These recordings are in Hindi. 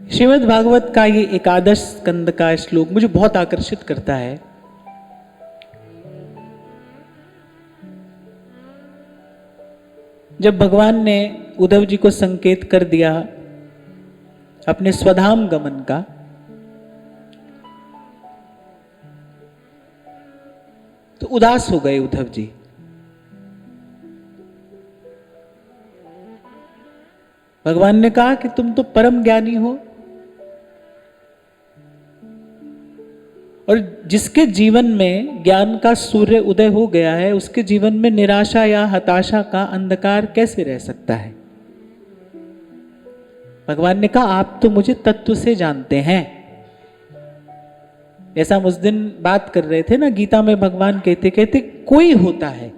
श्रीमद् भागवत का ये एकादश स्कंद का श्लोक मुझे बहुत आकर्षित करता है। जब भगवान ने उद्धव जी को संकेत कर दिया अपने स्वधाम गमन का, तो उदास हो गए उद्धव जी। भगवान ने कहा कि तुम तो परम ज्ञानी हो, और जिसके जीवन में ज्ञान का सूर्य उदय हो गया है उसके जीवन में निराशा या हताशा का अंधकार कैसे रह सकता है। भगवान ने कहा आप तो मुझे तत्व से जानते हैं। ऐसा हम उस दिन बात कर रहे थे ना, गीता में भगवान कहते कहते कोई होता है,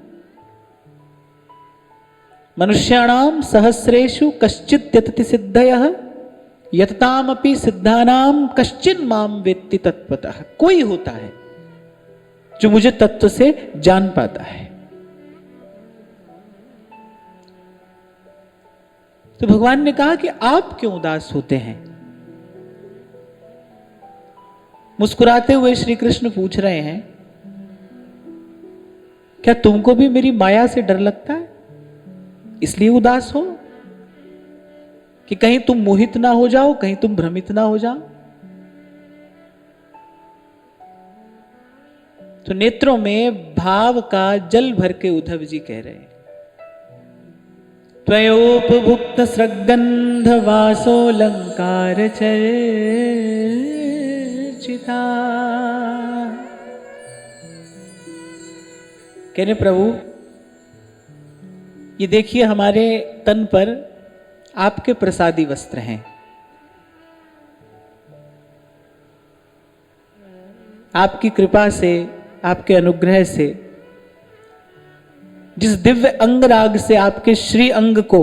मनुष्याणाम सहस्रेषु कश्चित् यतति सिद्धयः यततामपि सिद्धानाम कश्चिन् माम वेत्ति तत्वतः। कोई होता है जो मुझे तत्व से जान पाता है। तो भगवान ने कहा कि आप क्यों उदास होते हैं। मुस्कुराते हुए श्री कृष्ण पूछ रहे हैं, क्या तुमको भी मेरी माया से डर लगता है, इसलिए उदास हो कि कहीं तुम मोहित ना हो जाओ, कहीं तुम भ्रमित ना हो जाओ। तो नेत्रों में भाव का जल भर के उद्धव जी कह रहे हैं, त्वयोपभुक्त स्रग्गंध वासोलंकार चर्चिता। कह रहे प्रभु ये देखिए हमारे तन पर आपके प्रसादी वस्त्र हैं। आपकी कृपा से, आपके अनुग्रह से, जिस दिव्य अंगराग से आपके श्री अंग को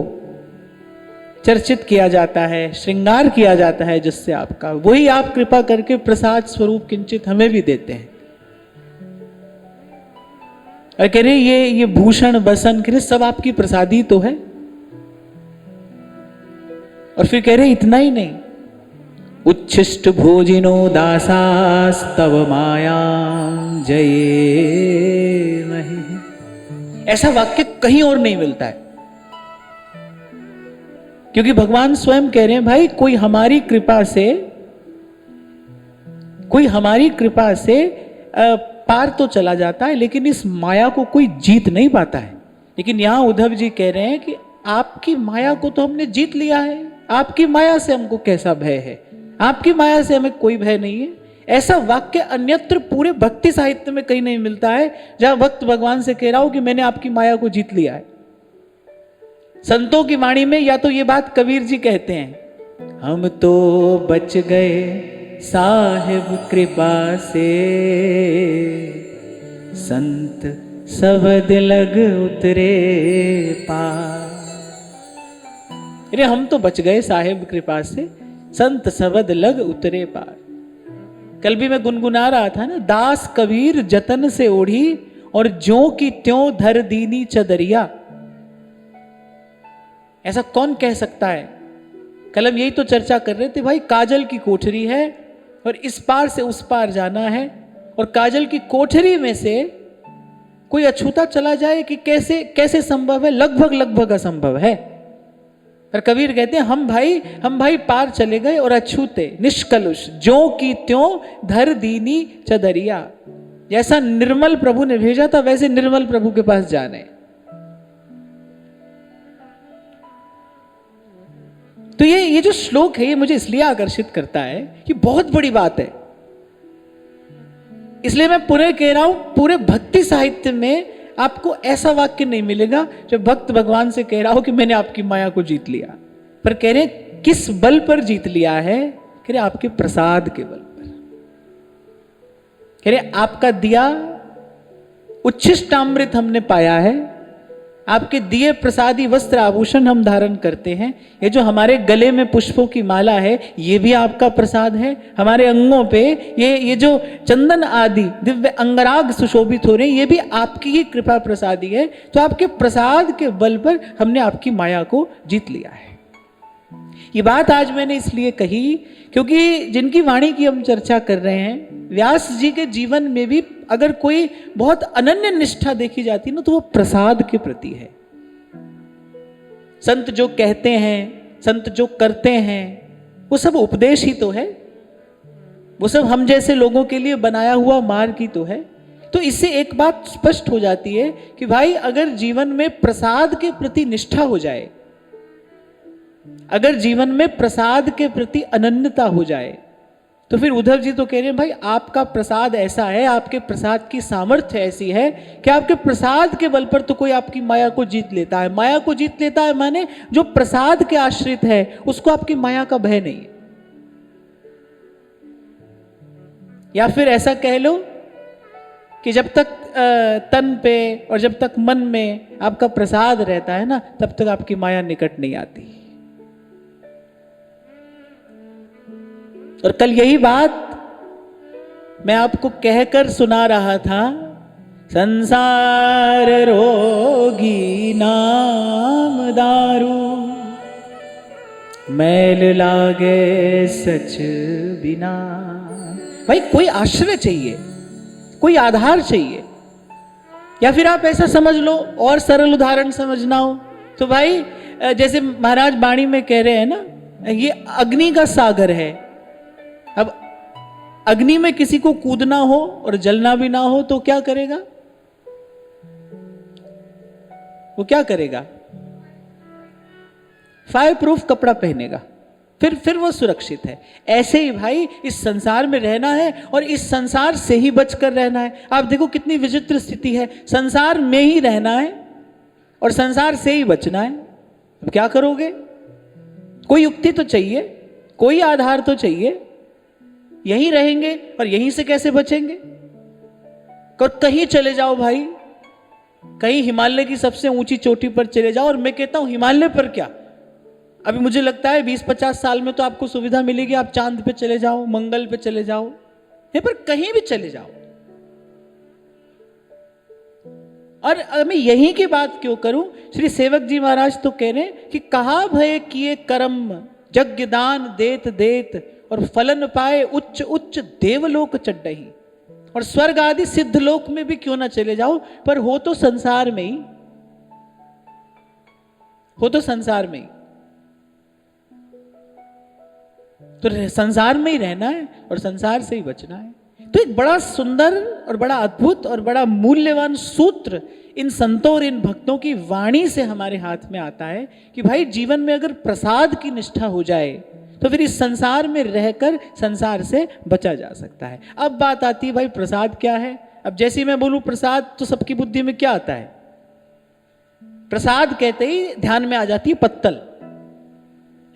चर्चित किया जाता है, श्रृंगार किया जाता है जिससे आपका, वही आप कृपा करके प्रसाद स्वरूप किंचित हमें भी देते हैं। और कह रहे ये भूषण बसन कह रहे सब आपकी प्रसादी तो है। और फिर कह रहे इतना ही नहीं, उच्छिष्ट भोजिनो दासास्तव मायां जये महि। ऐसा वाक्य कहीं और नहीं मिलता है, क्योंकि भगवान स्वयं कह रहे हैं भाई कोई हमारी कृपा से पार तो चला जाता है, लेकिन इस माया को कोई जीत नहीं पाता है। लेकिन यहां उद्धव जी कह रहे हैं कि आपकी माया को तो हमने जीत लिया है, आपकी माया से हमको कैसा भय है, आपकी माया से हमें कोई भय नहीं है। ऐसा वाक्य अन्यत्र पूरे भक्ति साहित्य में कहीं नहीं मिलता है जहां भक्त भगवान से कह रहा हो कि मैंने आपकी माया को जीत लिया है। संतों की वाणी में या तो ये बात कबीर जी कहते हैं, हम तो बच गए साहिब कृपा से, संत सबद लग उतरे पार। अरे हम तो बच गए साहिब कृपा से, संत सबद लग उतरे पार। कल भी मैं गुनगुना रहा था ना, दास कबीर जतन से ओढ़ी और ज्यों की त्यों धर दीनी चदरिया। ऐसा कौन कह सकता है। कल हम यही तो चर्चा कर रहे थे भाई, काजल की कोठरी है और इस पार से उस पार जाना है, और काजल की कोठरी में से कोई अछूता चला जाए कि कैसे कैसे संभव है, लगभग असंभव है। पर कबीर कहते हैं हम भाई पार चले गए और अछूते निष्कलुष ज्यों की त्यों धर दीनी चदरिया। जैसा निर्मल प्रभु ने भेजा था वैसे निर्मल प्रभु के पास जाने। तो ये जो श्लोक है ये मुझे इसलिए आकर्षित करता है कि बहुत बड़ी बात है। इसलिए मैं पुनः कह रहा हूं, पूरे भक्ति साहित्य में आपको ऐसा वाक्य नहीं मिलेगा जो भक्त भगवान से कह रहा हो कि मैंने आपकी माया को जीत लिया। पर कह रहे किस बल पर जीत लिया है, कह रहे आपके प्रसाद के बल पर। कह रहे आपका दिया उच्छिष्टामृत हमने पाया है, आपके दिए प्रसादी वस्त्र आभूषण हम धारण करते हैं। ये जो हमारे गले में पुष्पों की माला है ये भी आपका प्रसाद है। हमारे अंगों पे ये जो चंदन आदि दिव्य अंगराग सुशोभित हो रहे हैं ये भी आपकी ही कृपा प्रसादी है। तो आपके प्रसाद के बल पर हमने आपकी माया को जीत लिया है। ये बात आज मैंने इसलिए कही क्योंकि जिनकी वाणी की हम चर्चा कर रहे हैं, व्यास जी के जीवन में भी अगर कोई बहुत अनन्य निष्ठा देखी जाती है ना, तो वो प्रसाद के प्रति है। संत जो कहते हैं, संत जो करते हैं, वो सब उपदेश ही तो है, वो सब हम जैसे लोगों के लिए बनाया हुआ मार्ग ही तो है। तो इससे एक बात स्पष्ट हो जाती है कि भाई अगर जीवन में प्रसाद के प्रति निष्ठा हो जाए, अगर जीवन में प्रसाद के प्रति अनन्यता हो जाए, तो फिर उद्धव जी तो कह रहे हैं भाई आपका प्रसाद ऐसा है, आपके प्रसाद की सामर्थ्य ऐसी है कि आपके प्रसाद के बल पर तो कोई आपकी माया को जीत लेता है। माया को जीत लेता है माने जो प्रसाद के आश्रित है उसको आपकी माया का भय नहीं है। या फिर ऐसा कह लो कि जब तक तन पे और जब तक मन में आपका प्रसाद रहता है ना, तब तक आपकी माया निकट नहीं आती। और कल यही बात मैं आपको कहकर सुना रहा था, संसार रोगी नाम दारू, मैल लागे सच बिना। भाई कोई आश्रय चाहिए, कोई आधार चाहिए। या फिर आप ऐसा समझ लो, और सरल उदाहरण समझना हो तो भाई जैसे महाराज वाणी में कह रहे हैं ना, ये अग्नि का सागर है। अब अग्नि में किसी को कूदना हो और जलना भी ना हो तो क्या करेगा? वो क्या करेगा? फायर प्रूफ कपड़ा पहनेगा, फिर वो सुरक्षित है। ऐसे ही भाई इस संसार में रहना है और इस संसार से ही बचकर रहना है। आप देखो कितनी विचित्र स्थिति है, संसार में ही रहना है और संसार से ही बचना है। अब क्या करोगे? कोई युक्ति तो चाहिए, कोई आधार तो चाहिए। यहीं रहेंगे और यहीं से कैसे बचेंगे? कहीं चले जाओ भाई, कहीं हिमालय की सबसे ऊंची चोटी पर चले जाओ। और मैं कहता हूं हिमालय पर क्या, अभी मुझे लगता है 20-50 साल में तो आपको सुविधा मिलेगी, आप चांद पे चले जाओ, मंगल पे चले जाओ, यहीं पर कहीं भी चले जाओ। और मैं यहीं की बात क्यों करूं, श्री सेवक जी महाराज तो कह रहे हैं कि कहा भय किए कर्म यज्ञ दान देत देत, और फलन पाए उच्च उच्च देवलोक चढ़ही। और स्वर्ग आदि सिद्ध लोक में भी क्यों ना चले जाओ, पर हो तो संसार में ही, हो तो संसार में ही। तो संसार में ही रहना है और संसार से ही बचना है। तो एक बड़ा सुंदर और बड़ा अद्भुत और बड़ा मूल्यवान सूत्र इन संतों और इन भक्तों की वाणी से हमारे हाथ में आता है कि भाई जीवन में अगर प्रसाद की निष्ठा हो जाए तो फिर इस संसार में रहकर संसार से बचा जा सकता है। अब बात आती है भाई प्रसाद क्या है। अब जैसे मैं बोलूं प्रसाद, तो सबकी बुद्धि में क्या आता है? प्रसाद कहते ही ध्यान में आ जाती है पत्तल,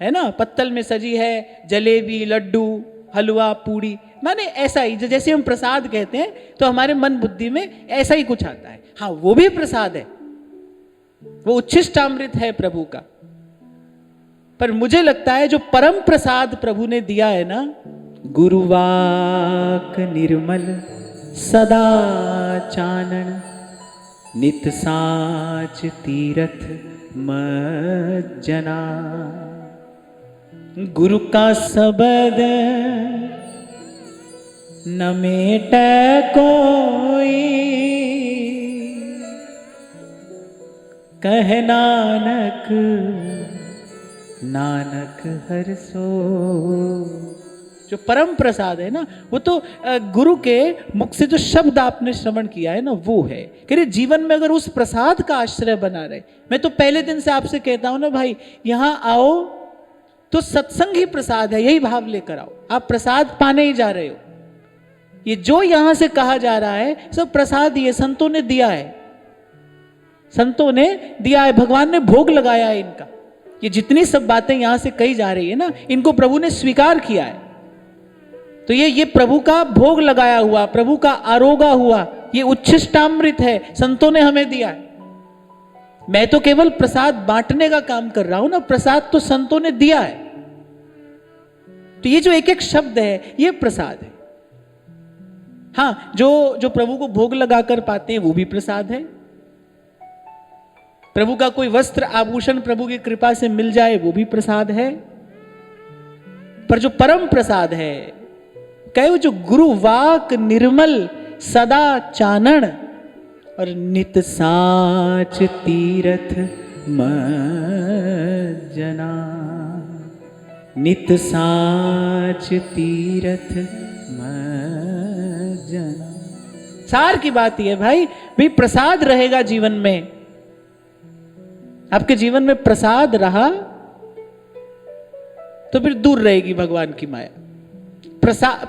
है ना। पत्तल में सजी है जलेबी, लड्डू, हलवा, पूड़ी, माने ऐसा ही। जैसे हम प्रसाद कहते हैं तो हमारे मन बुद्धि में ऐसा ही कुछ आता है। हाँ, वो भी प्रसाद है, वो उच्छिष्टामृत है प्रभु का। पर मुझे लगता है जो परम प्रसाद प्रभु ने दिया है ना, गुरुवाक निर्मल सदा चानन, नित साच तीरथ मज्जना। गुरु का शब्द न मेट कोई, कह नानक नानक हर सो। जो परम प्रसाद है ना, वो तो गुरु के मुख से जो शब्द आपने श्रवण किया है ना, वो है। कह रहे जीवन में अगर उस प्रसाद का आश्रय बना रहे। मैं तो पहले दिन से आपसे कहता हूं ना भाई, यहां आओ तो सत्संग ही प्रसाद है, यही भाव लेकर आओ। आप प्रसाद पाने ही जा रहे हो। ये जो यहां से कहा जा रहा है सब प्रसाद ही है, संतों ने दिया है, संतों ने दिया है, भगवान ने भोग लगाया है इनका। ये जितनी सब बातें यहां से कही जा रही है ना, इनको प्रभु ने स्वीकार किया है। तो ये प्रभु का भोग लगाया हुआ, प्रभु का आरोगा हुआ, ये उच्छिष्टामृत है, संतों ने हमें दिया है। मैं तो केवल प्रसाद बांटने का काम कर रहा हूं ना, प्रसाद तो संतों ने दिया है। तो ये जो एक एक शब्द है ये प्रसाद है। हाँ, जो प्रभु को भोग लगाकर पाते हैं वो भी प्रसाद है। प्रभु का कोई वस्त्र आभूषण प्रभु की कृपा से मिल जाए वो भी प्रसाद है। पर जो परम प्रसाद है, कहे वो जो गुरु वाक निर्मल सदा चानन और नित साच तीरथ मजना, नित साच तीरथ मजना। सार की बात यह है भाई प्रसाद रहेगा जीवन में, आपके जीवन में प्रसाद रहा तो फिर दूर रहेगी भगवान की माया।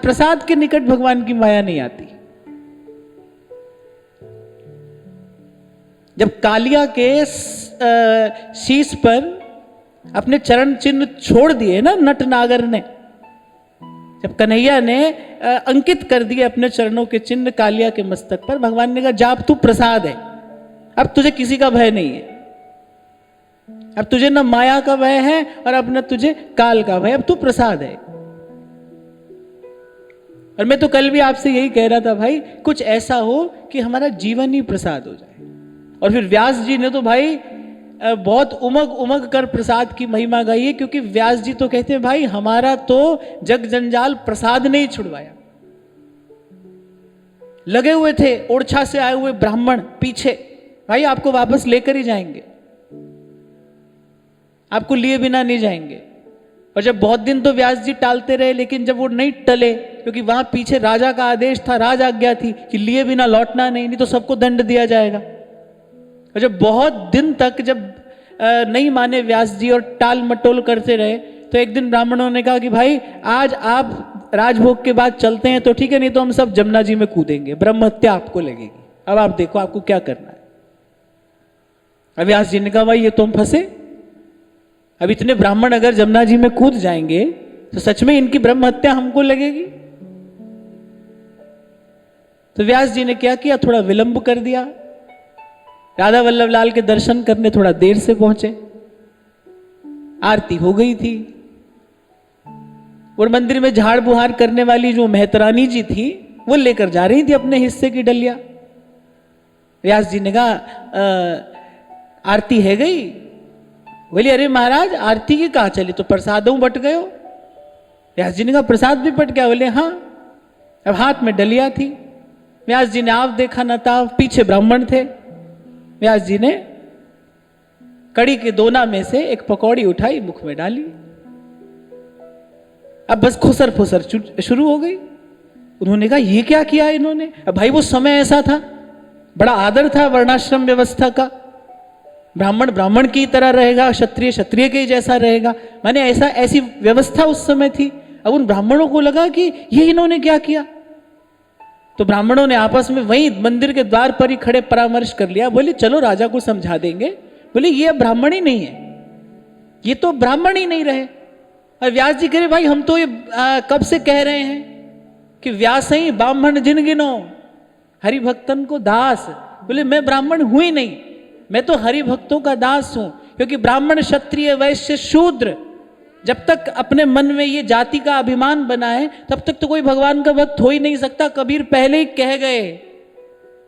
प्रसाद के निकट भगवान की माया नहीं आती। जब कालिया के शीश पर अपने चरण चिन्ह छोड़ दिए ना नट नागर ने, जब कन्हैया ने अंकित कर दिए अपने चरणों के चिन्ह कालिया के मस्तक पर, भगवान ने कहा जा अब तू प्रसाद है, अब तुझे किसी का भय नहीं है, अब तुझे न माया का भय है और अब न तुझे काल का भय, अब तू प्रसाद है। और मैं तो कल भी आपसे यही कह रहा था भाई, कुछ ऐसा हो कि हमारा जीवन ही प्रसाद हो जाए। और फिर व्यास जी ने तो भाई बहुत उमग उमग कर प्रसाद की महिमा गाई है, क्योंकि व्यास जी तो कहते हैं भाई हमारा तो जग जंजाल प्रसाद ने ही छुड़वाया। लगे हुए थे ओरछा से आए हुए ब्राह्मण पीछे, भाई आपको वापस लेकर ही जाएंगे, आपको लिए बिना नहीं जाएंगे। और जब बहुत दिन तो व्यास जी टालते रहे, लेकिन जब वो नहीं टले, क्योंकि वहां पीछे राजा का आदेश था, राज आज्ञा थी कि लिए बिना लौटना नहीं तो सबको दंड दिया जाएगा। और जब बहुत दिन तक जब नहीं माने व्यास जी और टाल मटोल करते रहे, तो एक दिन ब्राह्मणों ने कहा कि भाई आज आप राजभोग के बाद चलते हैं तो ठीक है, नहीं तो हम सब जमुना जी में कूदेंगे, ब्रह्म हत्या आपको लगेगी, अब आप देखो आपको क्या करना है। अब व्यास जी ने कहा भाई ये तो हम फंसे, अब इतने ब्राह्मण अगर जमुना जी में कूद जाएंगे तो सच में इनकी ब्रह्म हत्या हमको लगेगी। तो व्यास जी ने क्या किया, थोड़ा विलंब कर दिया, राधा वल्लभ लाल के दर्शन करने थोड़ा देर से पहुंचे, आरती हो गई थी और मंदिर में झाड़ बुहार करने वाली जो मेहतरानी जी थी वो लेकर जा रही थी अपने हिस्से की डलिया। व्यास जी ने कहा आरती है गई? बोली अरे महाराज आरती की कहाँ चली, तो प्रसादों बट गए हो। व्यास जी ने कहा प्रसाद भी बट गया? बोले हाँ। अब हाथ में डलिया थी, व्यास जी ने आप देखा न था, पीछे ब्राह्मण थे। व्यास जी ने कड़ी के दोना में से एक पकौड़ी उठाई, मुख में डाली, अब बस खुसर फुसर शुरू हो गई। उन्होंने कहा ये क्या किया इन्होंने। अब भाई वो समय ऐसा था, बड़ा आदर था वर्णाश्रम व्यवस्था का, ब्राह्मण ब्राह्मण की तरह रहेगा, क्षत्रिय क्षत्रिय के जैसा रहेगा, माने ऐसी व्यवस्था उस समय थी। अब उन ब्राह्मणों को लगा कि ये इन्होंने क्या किया, तो ब्राह्मणों ने आपस में वहीं मंदिर के द्वार पर ही खड़े परामर्श कर लिया। बोले चलो राजा को समझा देंगे। बोले ये अब ब्राह्मण ही नहीं है, ये तो ब्राह्मण ही नहीं रहे। और व्यास जी कह रहे भाई हम तो ये कब से कह रहे हैं कि व्यास ही ब्राह्मण जिन गिनो हरि भक्तन को दास। बोले मैं ब्राह्मण हूं ही नहीं, मैं तो हरि भक्तों का दास हूं, क्योंकि ब्राह्मण क्षत्रिय वैश्य शूद्र जब तक अपने मन में ये जाति का अभिमान बना है तब तक तो कोई भगवान का भक्त हो ही नहीं सकता। कबीर पहले ही कह गए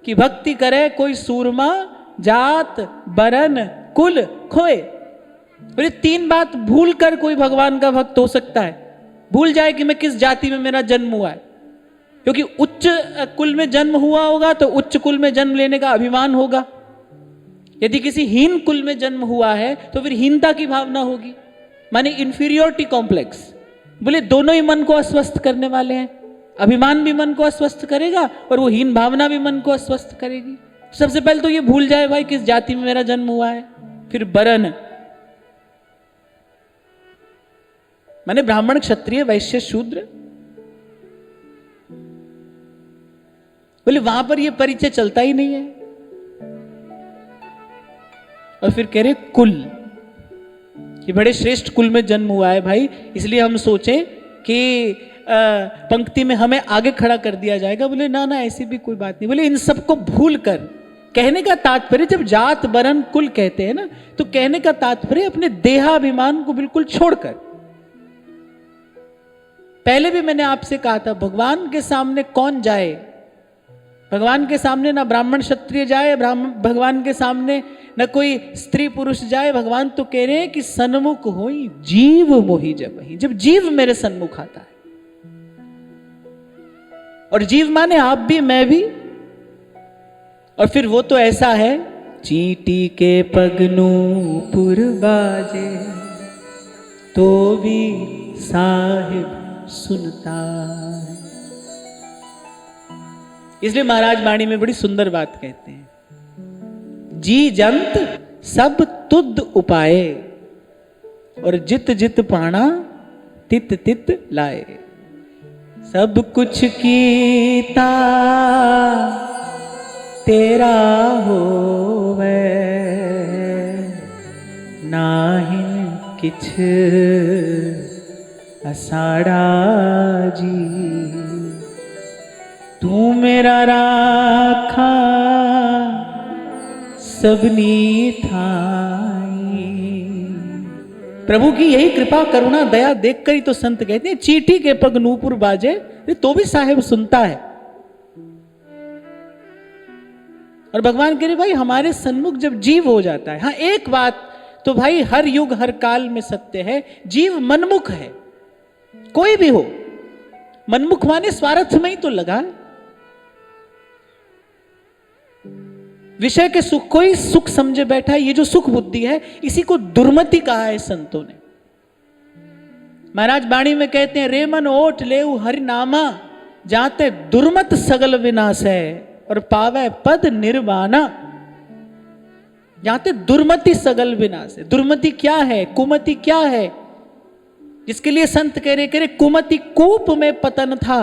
कि भक्ति करे कोई सूरमा जात बरन कुल खोए। बोले तीन बात भूल कर कोई भगवान का भक्त हो सकता है, भूल जाए कि मैं किस जाति में मेरा जन्म हुआ है, क्योंकि उच्च कुल में जन्म हुआ होगा तो उच्च कुल में जन्म लेने का अभिमान होगा, यदि किसी हीन कुल में जन्म हुआ है तो फिर हीनता की भावना होगी, माने इंफीरियोरिटी कॉम्प्लेक्स। बोले दोनों ही मन को अस्वस्थ करने वाले हैं, अभिमान भी मन को अस्वस्थ करेगा और वो हीन भावना भी मन को अस्वस्थ करेगी। सबसे पहले तो ये भूल जाए भाई किस जाति में मेरा जन्म हुआ है। फिर बरन माने ब्राह्मण क्षत्रिय वैश्य शूद्र। बोले वहां पर ये परिचय चलता ही नहीं है। और फिर कह रहे कुल, ये बड़े श्रेष्ठ कुल में जन्म हुआ है भाई, इसलिए हम सोचें कि पंक्ति में हमें आगे खड़ा कर दिया जाएगा। बोले ना ना ऐसी भी कोई बात नहीं। बोले इन सबको भूल कर, कहने का तात्पर्य जब जात बरन कुल कहते हैं ना, तो कहने का तात्पर्य अपने देहाभिमान को बिल्कुल छोड़कर। पहले भी मैंने आपसे कहा था भगवान के सामने कौन जाए, भगवान के सामने ना ब्राह्मण क्षत्रिय जाए, भगवान के सामने न कोई स्त्री पुरुष जाए। भगवान तो कह रहे हैं कि सन्मुख होई जीव मोहि जब ही, जब जीव मेरे सन्मुख आता है। और जीव माने आप भी मैं भी। और फिर वो तो ऐसा है, चींटी के पगनू पुर बाजे तो भी साहिब सुनता है। इसलिए महाराज वाणी में बड़ी सुंदर बात कहते हैं, जी जंत सब तुद उपाए और जित जित पाना तित तित लाए। सब कुछ कीता तेरा होवे नाहिन किछ असाड़ा जी। तू मेरा राखा सबनी थाई। प्रभु की यही कृपा करुणा दया देखकर ही तो संत कहते हैं चींटी के पग नूपुर बाजे तो भी साहेब सुनता है। और भगवान कह रहे भाई हमारे सन्मुख जब जीव हो जाता है, हाँ एक बात तो भाई हर युग हर काल में सत्य है, जीव मनमुख है। कोई भी हो, मनमुख माने स्वार्थ में ही तो लगा है। विषय के सुख को ही सुख समझे बैठा है। ये जो सुख बुद्धि है इसी को दुर्मति कहा है संतों ने। महाराज वाणी में कहते हैं रे मन ओट लेउ हरि नामा जाते दुर्मत सगल विनाश है और पावे पद निर्वाणा। जाते दुर्मति सगल विनाश है। दुर्मति क्या है, कुमति क्या है, जिसके लिए संत कह रहे कुमति कूप में पतन था।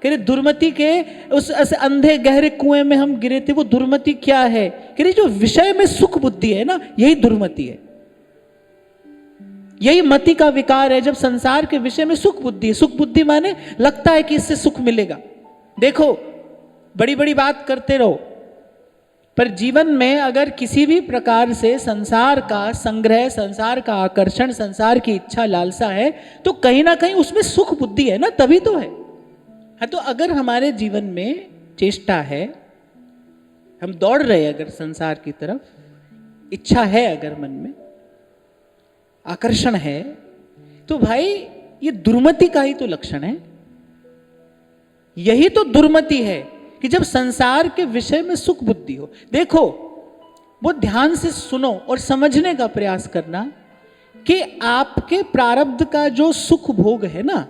कह रहे दुर्मति के उस अंधे गहरे कुएं में हम गिरे थे, वो दुर्मति क्या है। कह रहे जो विषय में सुख बुद्धि है ना, यही दुर्मति है। यही मति का विकार है, जब संसार के विषय में सुख बुद्धि है। सुख बुद्धि माने लगता है कि इससे सुख मिलेगा। देखो बड़ी बड़ी बात करते रहो, पर जीवन में अगर किसी भी प्रकार से संसार का संग्रह, संसार का आकर्षण, संसार की इच्छा लालसा है तो कहीं ना कहीं उसमें सुख बुद्धि है ना, तभी तो है। हाँ तो अगर हमारे जीवन में चेष्टा है, हम दौड़ रहे हैं अगर संसार की तरफ, इच्छा है अगर मन में, आकर्षण है, तो भाई ये दुर्मति का ही तो लक्षण है। यही तो दुर्मति है कि जब संसार के विषय में सुख बुद्धि हो। देखो वो ध्यान से सुनो और समझने का प्रयास करना कि आपके प्रारब्ध का जो सुख भोग है ना,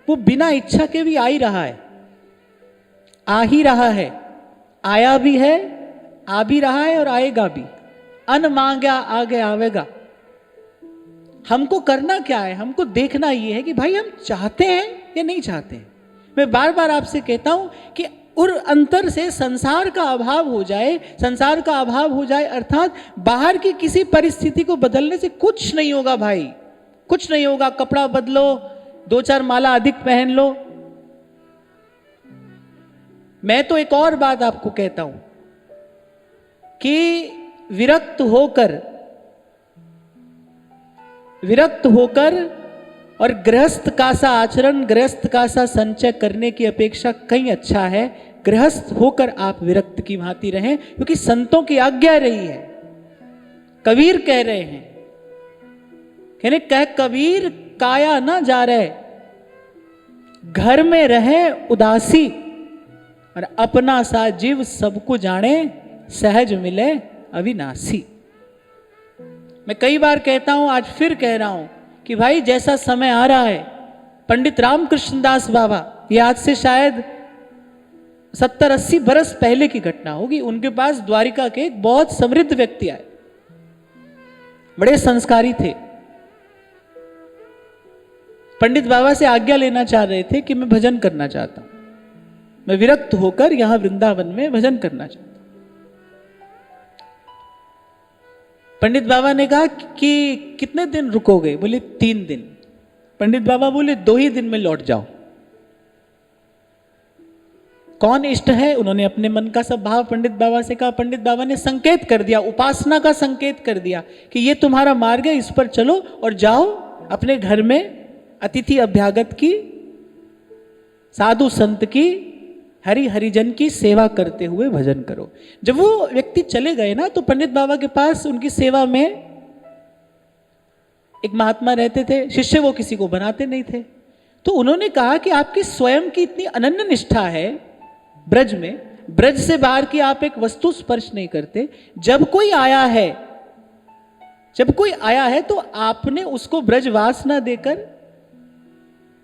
वो बिना इच्छा के भी आ ही रहा है, आ ही रहा है, आया भी है, आ भी रहा है और आएगा भी। अन मांगा आगे आवेगा। हमको करना क्या है, हमको देखना ये है कि भाई हम चाहते हैं या नहीं चाहते हैं। मैं बार बार आपसे कहता हूं कि और अंतर से संसार का अभाव हो जाए, संसार का अभाव हो जाए अर्थात बाहर की किसी परिस्थिति को बदलने से कुछ नहीं होगा भाई, कुछ नहीं होगा। कपड़ा बदलो, 2-4 माला अधिक पहन लो। मैं तो एक और बात आपको कहता हूं कि विरक्त होकर और गृहस्थ का सा आचरण, गृहस्थ का सा संचय करने की अपेक्षा कहीं अच्छा है गृहस्थ होकर आप विरक्त की भांति रहें, क्योंकि संतों की आज्ञा रही है। कबीर कह रहे हैं, कहने कह कबीर काया ना जा रहे, घर में रहे उदासी और अपना सा जीव सबको जाने, सहज मिले अविनाशी। मैं कई बार कहता हूं, आज फिर कह रहा हूं कि भाई जैसा समय आ रहा है, पंडित रामकृष्ण दास बाबा, ये आज से शायद 70-80 बरस पहले की घटना होगी। उनके पास द्वारिका के एक बहुत समृद्ध व्यक्ति आए, बड़े संस्कारी थे। पंडित बाबा से आज्ञा लेना चाह रहे थे कि मैं भजन करना चाहता हूं, मैं विरक्त होकर यहां वृंदावन में भजन करना चाहता हूं। पंडित बाबा ने कहा कि कितने दिन रुकोगे? बोले 3 दिन। पंडित बाबा बोले 2 ही दिन में लौट जाओ। कौन इष्ट है? उन्होंने अपने मन का सब भाव पंडित बाबा से कहा। पंडित बाबा ने संकेत कर दिया, उपासना का संकेत कर दिया कि ये तुम्हारा मार्ग है, इस पर चलो और जाओ अपने घर में अतिथि अभ्यागत की, साधु संत की, हरि हरिजन की सेवा करते हुए भजन करो। जब वो व्यक्ति चले गए ना, तो पंडित बाबा के पास उनकी सेवा में एक महात्मा रहते थे, शिष्य वो किसी को बनाते नहीं थे। तो उन्होंने कहा कि आपकी स्वयं की इतनी अनन्य निष्ठा है ब्रज में, ब्रज से बाहर की आप एक वस्तु स्पर्श नहीं करते। जब कोई आया है तो आपने उसको ब्रजवास ना देकर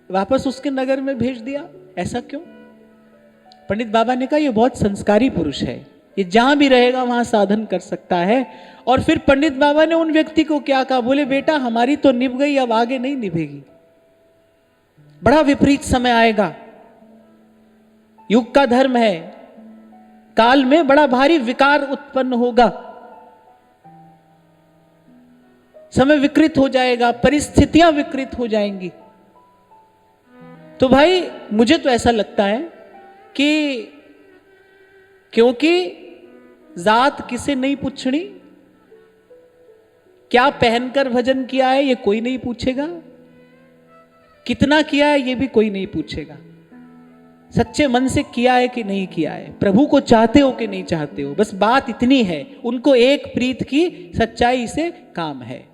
वापस उसके नगर में भेज दिया, ऐसा क्यों? पंडित बाबा ने कहा ये बहुत संस्कारी पुरुष है, ये जहां भी रहेगा वहां साधन कर सकता है। और फिर पंडित बाबा ने उन व्यक्ति को क्या कहा, बोले बेटा हमारी तो निभ गई, अब आगे नहीं निभेगी, बड़ा विपरीत समय आएगा, युग का धर्म है, काल में बड़ा भारी विकार उत्पन्न होगा, समय विकृत हो जाएगा, परिस्थितियां विकृत हो जाएंगी। तो भाई मुझे तो ऐसा लगता है कि क्योंकि जात किसे नहीं पूछनी, क्या पहनकर भजन किया है ये कोई नहीं पूछेगा, कितना किया है ये भी कोई नहीं पूछेगा, सच्चे मन से किया है कि नहीं किया है, प्रभु को चाहते हो कि नहीं चाहते हो, बस बात इतनी है। उनको एक प्रीत की सच्चाई से काम है।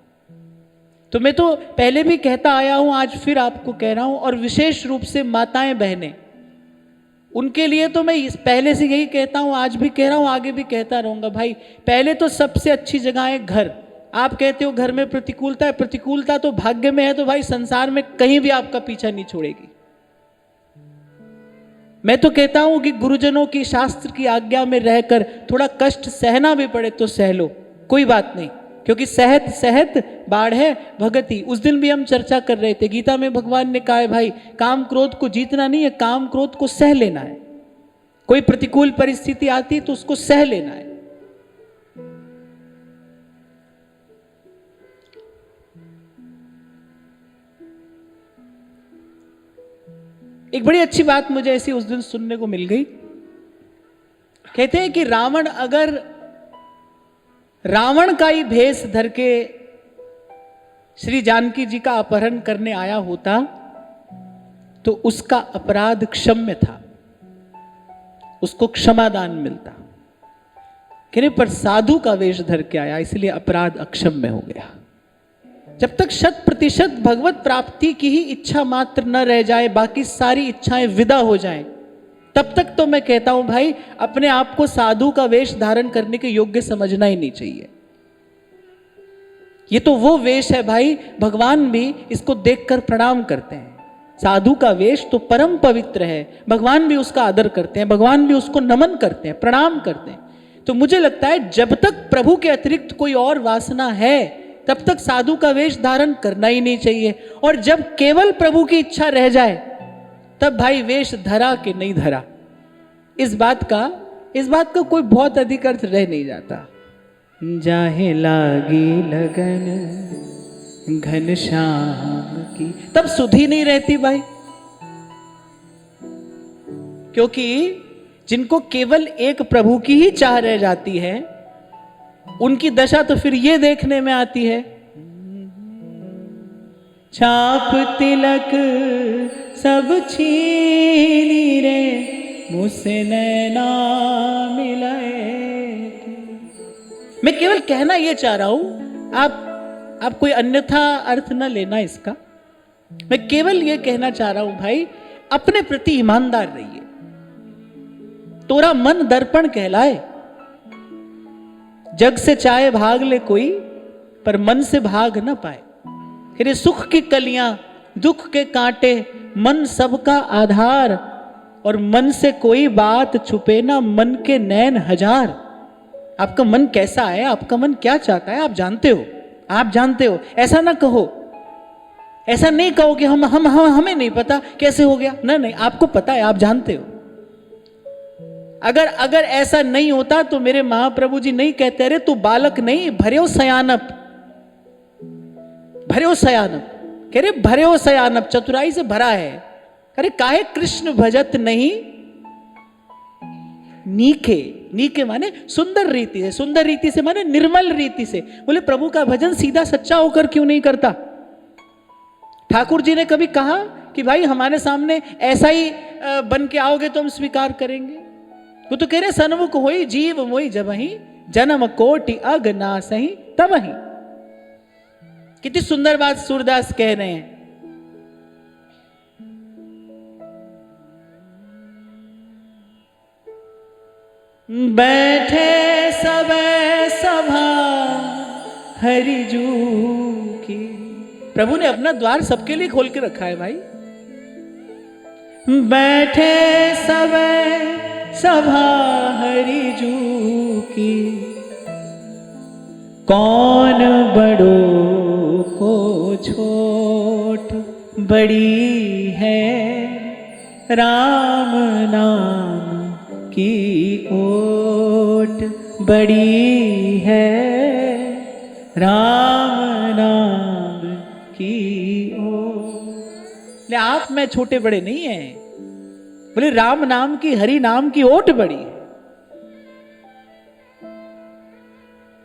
तो मैं तो पहले भी कहता आया हूं, आज फिर आपको कह रहा हूं, और विशेष रूप से माताएं बहनें, उनके लिए तो मैं पहले से यही कहता हूं, आज भी कह रहा हूं, आगे भी कहता रहूंगा। भाई पहले तो सबसे अच्छी जगह है घर। आप कहते हो घर में प्रतिकूलता है, प्रतिकूलता तो भाग्य में है, तो भाई संसार में कहीं भी आपका पीछा नहीं छोड़ेगी। मैं तो कहता हूं कि गुरुजनों की शास्त्र की आज्ञा में रहकर थोड़ा कष्ट सहना भी पड़े तो सह लो, कोई बात नहीं, क्योंकि सहत सहत बाढ़ है भगति। उस दिन भी हम चर्चा कर रहे थे, गीता में भगवान ने कहा है भाई काम क्रोध को जीतना नहीं है, काम क्रोध को सह लेना है। कोई प्रतिकूल परिस्थिति आती है तो उसको सह लेना है। एक बड़ी अच्छी बात मुझे ऐसी उस दिन सुनने को मिल गई। कहते हैं कि रावण का ही भेष धर के श्री जानकी जी का अपहरण करने आया होता तो उसका अपराध क्षम्य था, उसको क्षमादान मिलता। कहने पर साधु का वेश धर के आया इसलिए अपराध अक्षम्य हो गया। जब तक 100% भगवत प्राप्ति की ही इच्छा मात्र न रह जाए, बाकी सारी इच्छाएं विदा हो जाएं, तब तक तो मैं कहता हूं भाई अपने आप को साधु का वेश धारण करने के योग्य समझना ही नहीं चाहिए। ये तो वो वेश है भाई, भगवान भी इसको देखकर प्रणाम करते हैं। साधु का वेश तो परम पवित्र है, भगवान भी उसका आदर करते हैं, भगवान भी उसको नमन करते हैं, प्रणाम करते हैं। तो मुझे लगता है जब तक प्रभु के अतिरिक्त कोई और वासना है तब तक साधु का वेश धारण करना ही नहीं चाहिए। और जब केवल प्रभु की इच्छा रह जाए तब भाई वेश धरा कि नहीं धरा, इस बात का कोई बहुत अधिक अर्थ रह नहीं जाता। जाहे लागी लगन घनश्याम की, तब सुधि नहीं रहती भाई। क्योंकि जिनको केवल एक प्रभु की ही चाह रह जाती है उनकी दशा तो फिर ये देखने में आती है, छाप तिलक सब छीनी रे मुझसे नैना मिलाए। मैं केवल कहना ये चाह रहा हूं, आप कोई अन्यथा अर्थ न लेना इसका। मैं केवल ये कहना चाह रहा हूं भाई अपने प्रति ईमानदार रहिए। तोरा मन दर्पण कहलाए, जग से चाहे भाग ले कोई पर मन से भाग न पाए। फिर सुख की कलियां दुख के कांटे, मन सबका आधार, और मन से कोई बात छुपे ना मन के नैन हजार। आपका मन कैसा है, आपका मन क्या चाहता है, आप जानते हो। ऐसा ना कहो, ऐसा नहीं कहो कि हमें नहीं पता कैसे हो गया। नहीं, आपको पता है, आप जानते हो। अगर ऐसा नहीं होता तो मेरे महाप्रभु जी नहीं कहते रे तू बालक नहीं भर्यो सयानप, कह रहे भर्यो सयानप, चतुराई से भरा है। अरे काहे कृष्ण भजत नहीं नीके माने सुंदर रीति से, सुंदर रीति से माने निर्मल रीति से। बोले प्रभु का भजन सीधा सच्चा होकर क्यों नहीं करता? ठाकुर जी ने कभी कहा कि भाई हमारे सामने ऐसा ही बन के आओगे तो हम स्वीकार करेंगे। वो तो कह रहे सन्मुख होई जीव मोई जब ही जन्म कोटि अग ना सही तब ही। कितनी सुंदर बात सूरदास कह रहे हैं। बैठे सब सभा हरिजू की। प्रभु ने अपना द्वार सबके लिए खोल के रखा है भाई। बैठे सब सभा हरिजू की, कौन बड़ों को छोट बड़ी है राम नाम की ओट बड़ी है राम नाम की ओट। आप में छोटे बड़े नहीं हैं, बोले राम नाम की हरि नाम की ओट बड़ी है।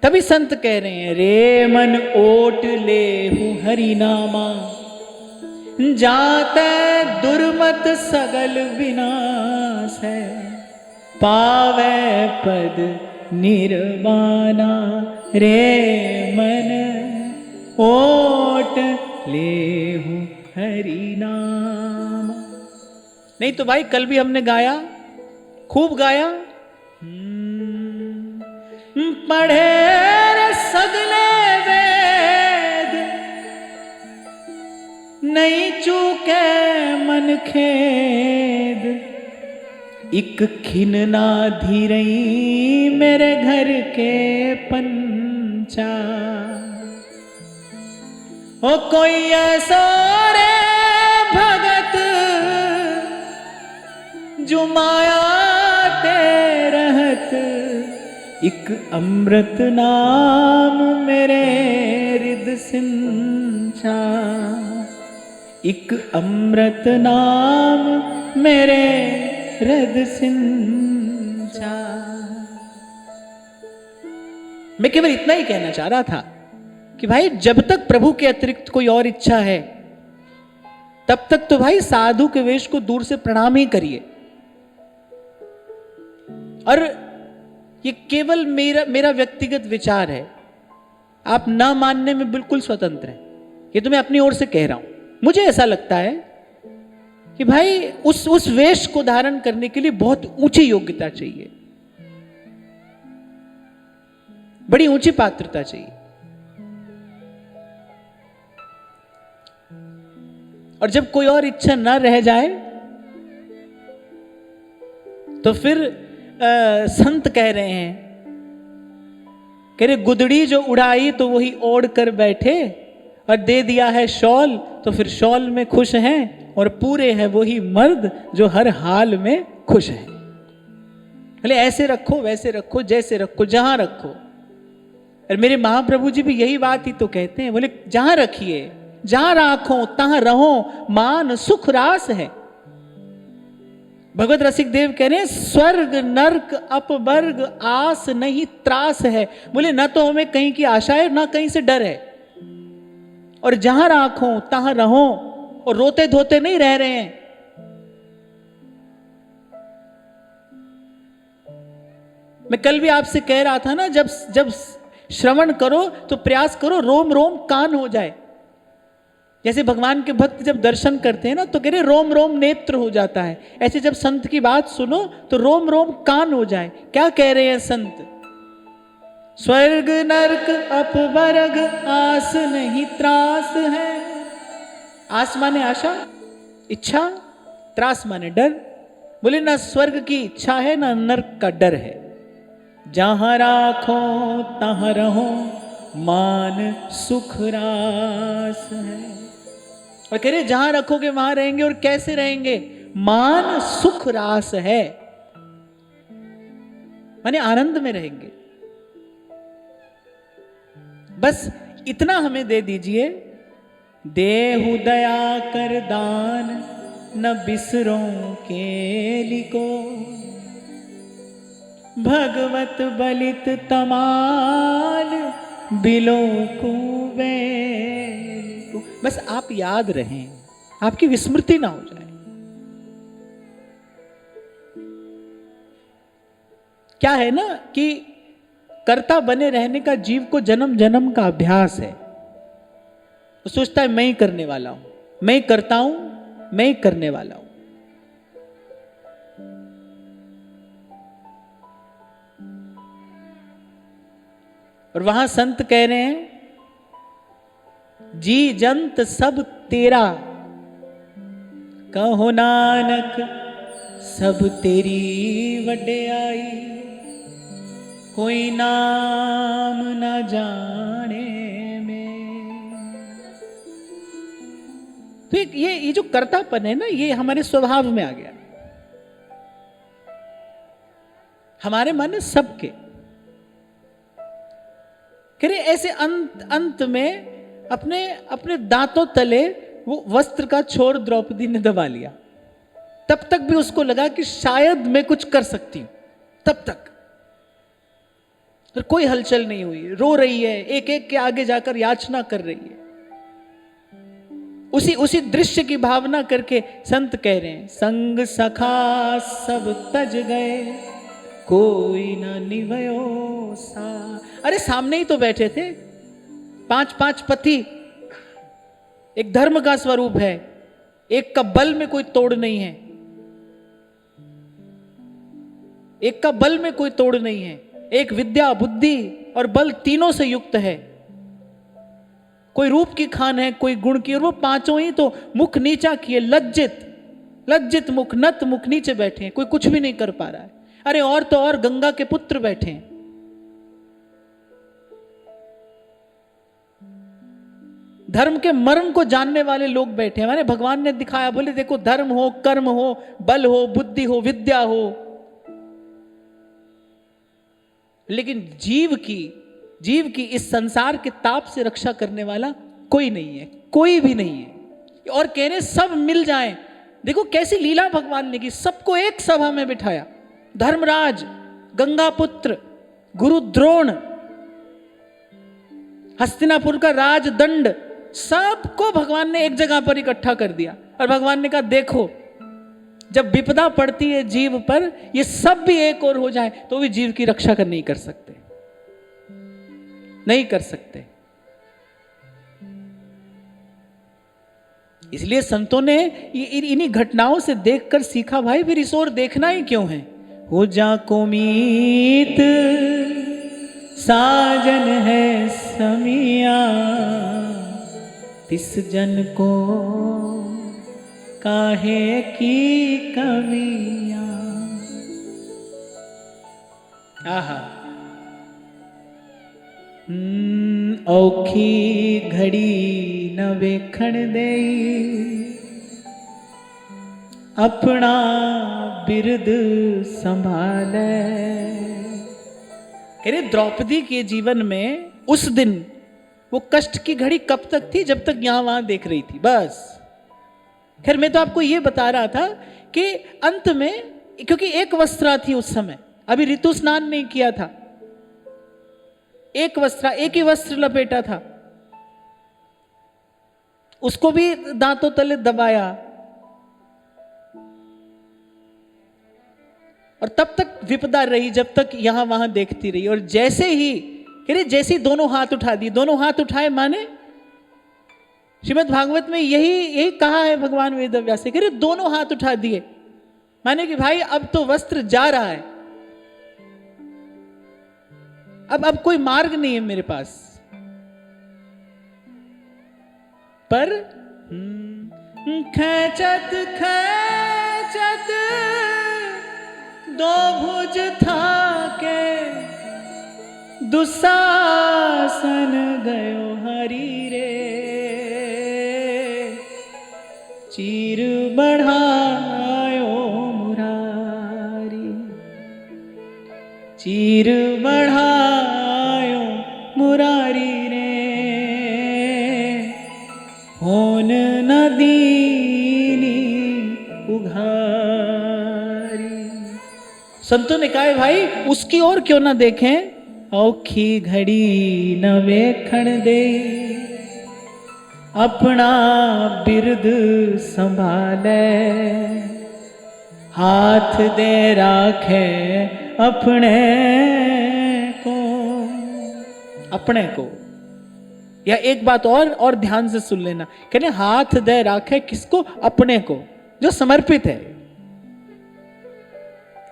तभी संत कह रहे हैं रे मन ओट ले हूं हरि नामा, जाते दुर्मत सगल विनाश है, पावे पद निर्वाणा रे मन ओट ले हूं हरि नाम। नहीं तो भाई कल भी हमने गाया, खूब गाया। पढ़े रे सगले वेद, नहीं चूके मन खेद, इक खिन ना धीरई मेरे घर के पंचा। ओ कोई ऐसा रे भगत जो माया ते रहत, इक अमृत नाम मेरे हृदय सिंचा, इक अमृत नाम मेरे हृदय सिंचा। मैं केवल इतना ही कहना चाह रहा था कि भाई जब तक प्रभु के अतिरिक्त कोई और इच्छा है तब तक तो भाई साधु के वेश को दूर से प्रणाम ही करिए। और ये केवल मेरा व्यक्तिगत विचार है, आप ना मानने में बिल्कुल स्वतंत्र हैं। ये तो मैं अपनी ओर से कह रहा हूं। मुझे ऐसा लगता है कि भाई उस वेश को धारण करने के लिए बहुत ऊंची योग्यता चाहिए, बड़ी ऊंची पात्रता चाहिए। और जब कोई और इच्छा न रह जाए तो फिर संत कह रहे हैं, कह रहे गुदड़ी जो उड़ाई तो वही ओढ़ कर बैठे, और दे दिया है शॉल तो फिर शॉल में खुश हैं, और पूरे हैं वही मर्द जो हर हाल में खुश है। बोले ऐसे रखो वैसे रखो जैसे रखो जहां रखो। और मेरे महाप्रभु जी भी यही बात ही तो कहते हैं, बोले जहां रखिए जहां राखो तहां रहो, मान सुख रास है। भगवत रसिक देव कह रहे हैं स्वर्ग नर्क अपवर्ग आस नहीं त्रास है। बोले न तो हमें कहीं की आशा है ना कहीं से डर है, और जहां राखो तहां रहो, और रोते धोते नहीं रह रहे हैं। मैं कल भी आपसे कह रहा था ना, जब श्रवण करो तो प्रयास करो रोम रोम कान हो जाए। जैसे भगवान के भक्त जब दर्शन करते हैं ना तो कह रहे रोम रोम नेत्र हो जाता है, ऐसे जब संत की बात सुनो तो रोम रोम कान हो जाए। क्या कह रहे हैं संत? स्वर्ग नरक अपवर्ग आस नहीं त्रास है। आस माने आशा, इच्छा, त्रास माने डर। बोले ना स्वर्ग की इच्छा है ना नरक का डर है। जहां राखो तहां रहो, मान सुख रास है। और कह रहे जहां रखोगे वहां रहेंगे, और कैसे रहेंगे? मान सुख रास है, माने आनंद में रहेंगे। बस इतना हमें दे दीजिए। देहु दया कर दान न बिसरो के लिको, भगवत बलित तमाल बिलो कुबेर को। बस आप याद रहें, आपकी विस्मृति ना हो जाए। क्या है ना कि कर्ता बने रहने का जीव को जन्म जन्म का अभ्यास है। वो सोचता है मैं ही करने वाला हूं, मैं ही करता हूं, मैं ही करने वाला हूं। और वहां संत कह रहे हैं जी जंत सब तेरा, कहो नानक सब तेरी वड्याई, कोई नाम न जाने में। तो ये जो कर्तापन है ना, ये हमारे स्वभाव में आ गया। हमारे मन सबके करे ऐसे अंत में अपने अपने दांतों तले वो वस्त्र का छोर द्रौपदी ने दबा लिया। तब तक भी उसको लगा कि शायद मैं कुछ कर सकती हूं, तब तक तो कोई हलचल नहीं हुई। रो रही है, एक एक के आगे जाकर याचना कर रही है। उसी दृश्य की भावना करके संत कह रहे हैं संग सखा सब तज गए, कोई ना निभयो सा। अरे सामने ही तो बैठे थे 5 पति, एक धर्म का स्वरूप है, एक का बल में कोई तोड़ नहीं है, एक का बल में कोई तोड़ नहीं है, एक विद्या बुद्धि और बल तीनों से युक्त है। कोई रूप की खान है, कोई गुण की, और वो पांचों ही तो मुख नीचा किए, लज्जित मुख, नत मुख नीचे बैठे हैं, कोई कुछ भी नहीं कर पा रहा है। अरे और तो और गंगा के पुत्र बैठे हैं। धर्म के मर्म को जानने वाले लोग बैठे हैं। माने भगवान ने दिखाया, बोले देखो धर्म हो, कर्म हो, बल हो, बुद्धि हो, विद्या हो, लेकिन जीव की इस संसार के ताप से रक्षा करने वाला कोई नहीं है, कोई भी नहीं है। और कहने सब मिल जाएं। देखो कैसी लीला भगवान ने की, सबको एक सभा में बिठाया। धर्मराज, गंगा पुत्र, गुरु द्रोण, हस्तिनापुर का राजदंड, सबको भगवान ने एक जगह पर इकट्ठा कर दिया। और भगवान ने कहा देखो जब विपदा पड़ती है जीव पर, ये सब भी एक और हो जाए तो भी जीव की रक्षा नहीं कर सकते, नहीं कर सकते। इसलिए संतों ने इन्हीं घटनाओं से देखकर सीखा, भाई फिर इस ओर देखना ही क्यों है। हो जा को मीत साजन है समिया, तिस जन को काहे की कमियां। आहा, औखी घड़ी न वेखण देई, अपना बिरद संभाले। अरे द्रौपदी के जीवन में उस दिन वो कष्ट की घड़ी कब तक थी, जब तक यहां वहां देख रही थी, बस। खैर मैं तो आपको ये बता रहा था कि अंत में, क्योंकि एक वस्त्रा थी उस समय, अभी ऋतु स्नान नहीं किया था, एक ही वस्त्र लपेटा था, उसको भी दांतों तले दबाया। और तब तक विपदा रही जब तक यहां वहां देखती रही। और जैसे ही दोनों हाथ उठा दिए, दोनों हाथ उठाए माने श्रीमद् भागवत में यही कहा है भगवान वेदव्यास से, कह रहे दोनों हाथ उठा दिए, माने कि भाई अब तो वस्त्र जा रहा है, अब कोई मार्ग नहीं है मेरे पास। पर खैचत खैचत दो भुज था के, दुशासन गयो हरि रे, चीर बढ़ायो मुरारी, चीर बढ़ायो मुरारी रे, होन नदीनी उघारी। संतों ने कहा भाई उसकी ओर क्यों ना देखें, औखी घड़ी न वेखण दे, अपना बिरद संभाले, हाथ दे राखे अपने को, अपने को। या एक बात और ध्यान से सुन लेना, कहने हाथ दे राखे किसको? अपने को, जो समर्पित है,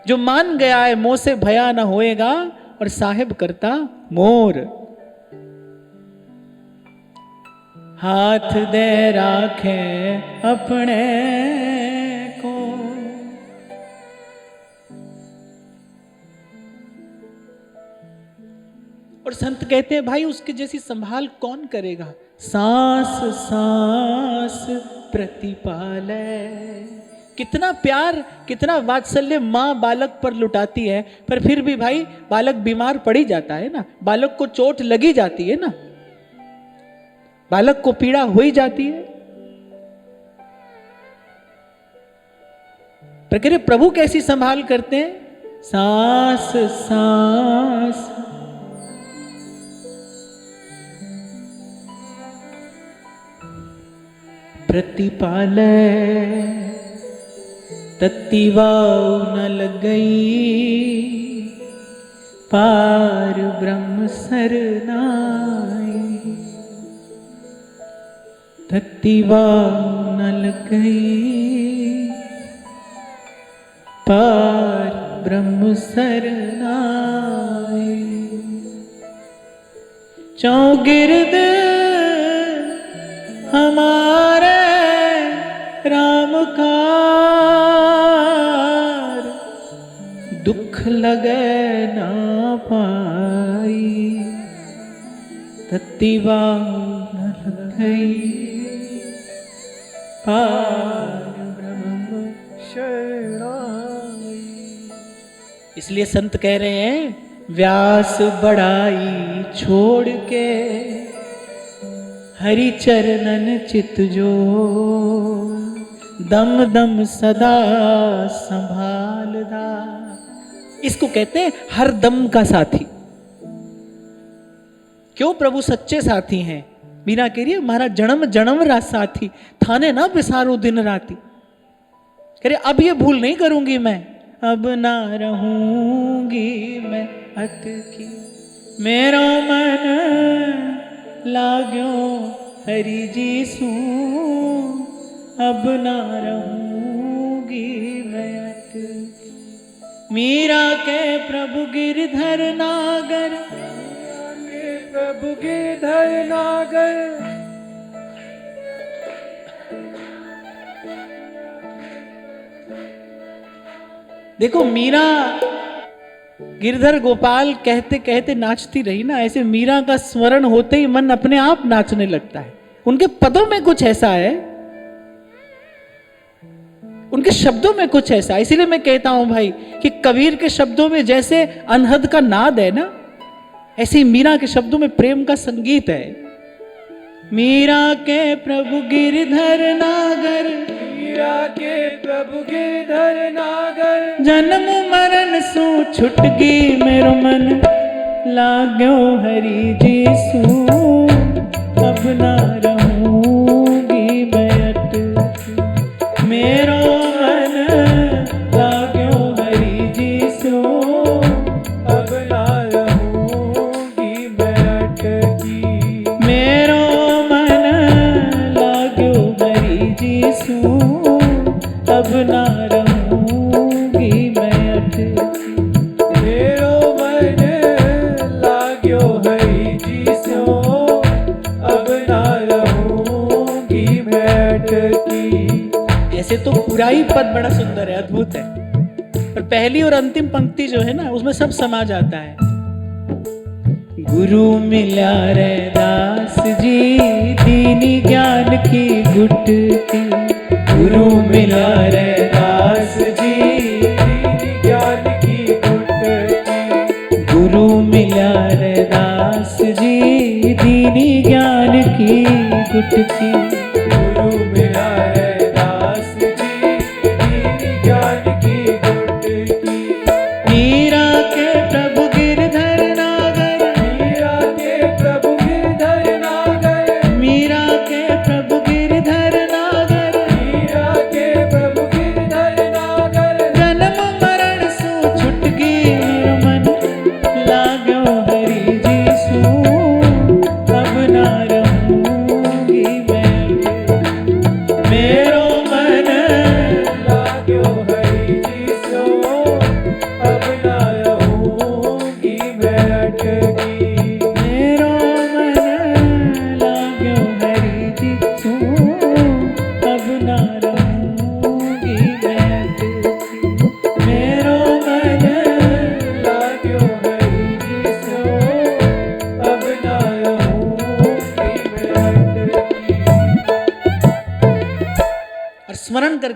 जो मान गया है मोह से भया न होएगा और साहिब करता मोर। हाथ दे राखे अपने को। और संत कहते हैं भाई उसकी जैसी संभाल कौन करेगा? सांस सांस प्रतिपाले। कितना प्यार, कितना वात्सल्य माँ बालक पर लुटाती है, पर फिर भी भाई बालक बीमार पड़ ही जाता है ना, बालक को चोट लगी जाती है ना, बालक को पीड़ा हो ही जाती है। पर कह रहे प्रभु कैसी संभाल करते हैं? सांस सांस प्रतिपाले, तत्तिवाऊ न लग गई, पार ब्रह्म सरनाई। तत्तिवाऊ न लग गई, पार ब्रह्म सरनाई। चौगिर्द हमारे राम का दुख लगे ना पाई। तत्तिवाऊ न लग गई, पार ब्रह्म शरणाई। इसलिए संत कह रहे हैं व्यास बढ़ाई छोड़ के, हरि चरणन चित जो, दम दम सदा संभालदा। इसको कहते हैं हर दम का साथी। क्यों? प्रभु सच्चे साथी हैं। मीरा कह रही है हमारा जन्म जन्म रा साथी, थाने ना बिसारूं दिन राती। कह रहे अब ये भूल नहीं करूंगी मैं, अब ना रहूंगी मैं अटकी। मेरा मन लाग्यो हरि जी सू, अब ना रहूंगी मैं अटकी। मीरा के प्रभु गिरधर नागर, प्रभु गिरधर नागर। देखो मीरा गिरधर गोपाल कहते कहते नाचती रही ना, ऐसे मीरा का स्मरण होते ही मन अपने आप नाचने लगता है। उनके पदों में कुछ ऐसा है, उनके शब्दों में कुछ ऐसा है। इसीलिए मैं कहता हूं भाई कि कबीर के शब्दों में जैसे अनहद का नाद है ना, ऐसे ही मीरा के शब्दों में प्रेम का संगीत है। मीरा के प्रभु गिरधर नागर, मीरा के प्रभु गिरधर नागर। जन्म मरण सू छुटगी मेरो मन, लाग्यो हरि जी सू, अब ना रहूंगी मैं अटकी। मेरो मन लाग्यो हरि जी सू, अब ना रहूंगी मैं अटकी। मेरो मन लाग्यो हरि जी सू, अब ना रहूंगी मैं अटकी। मेरो मन लाग्यो हरि जी सू, अब ना रहूंगी मैं अटकी। ऐसे तो पूरा ही पद बड़ा सुंदर है, अद्भुत है, पर पहली और अंतिम पंक्ति जो है ना उसमें सब समा जाता है। गुरु मिला रे दास जी, दीनी ज्ञान की गुटकी। गुरु मिला रे दास जी, दीनी ज्ञान की गुटकी। गुरु मिला रे दास जी, दीनी ज्ञान की गुटकी। गुरु मिला रे दास जी, दीनी ज्ञान की गुटकी। मीरा के प्रभु गिरधर नागर, मीरा के प्रभु गिरधर नागर। मीरा के प्रभु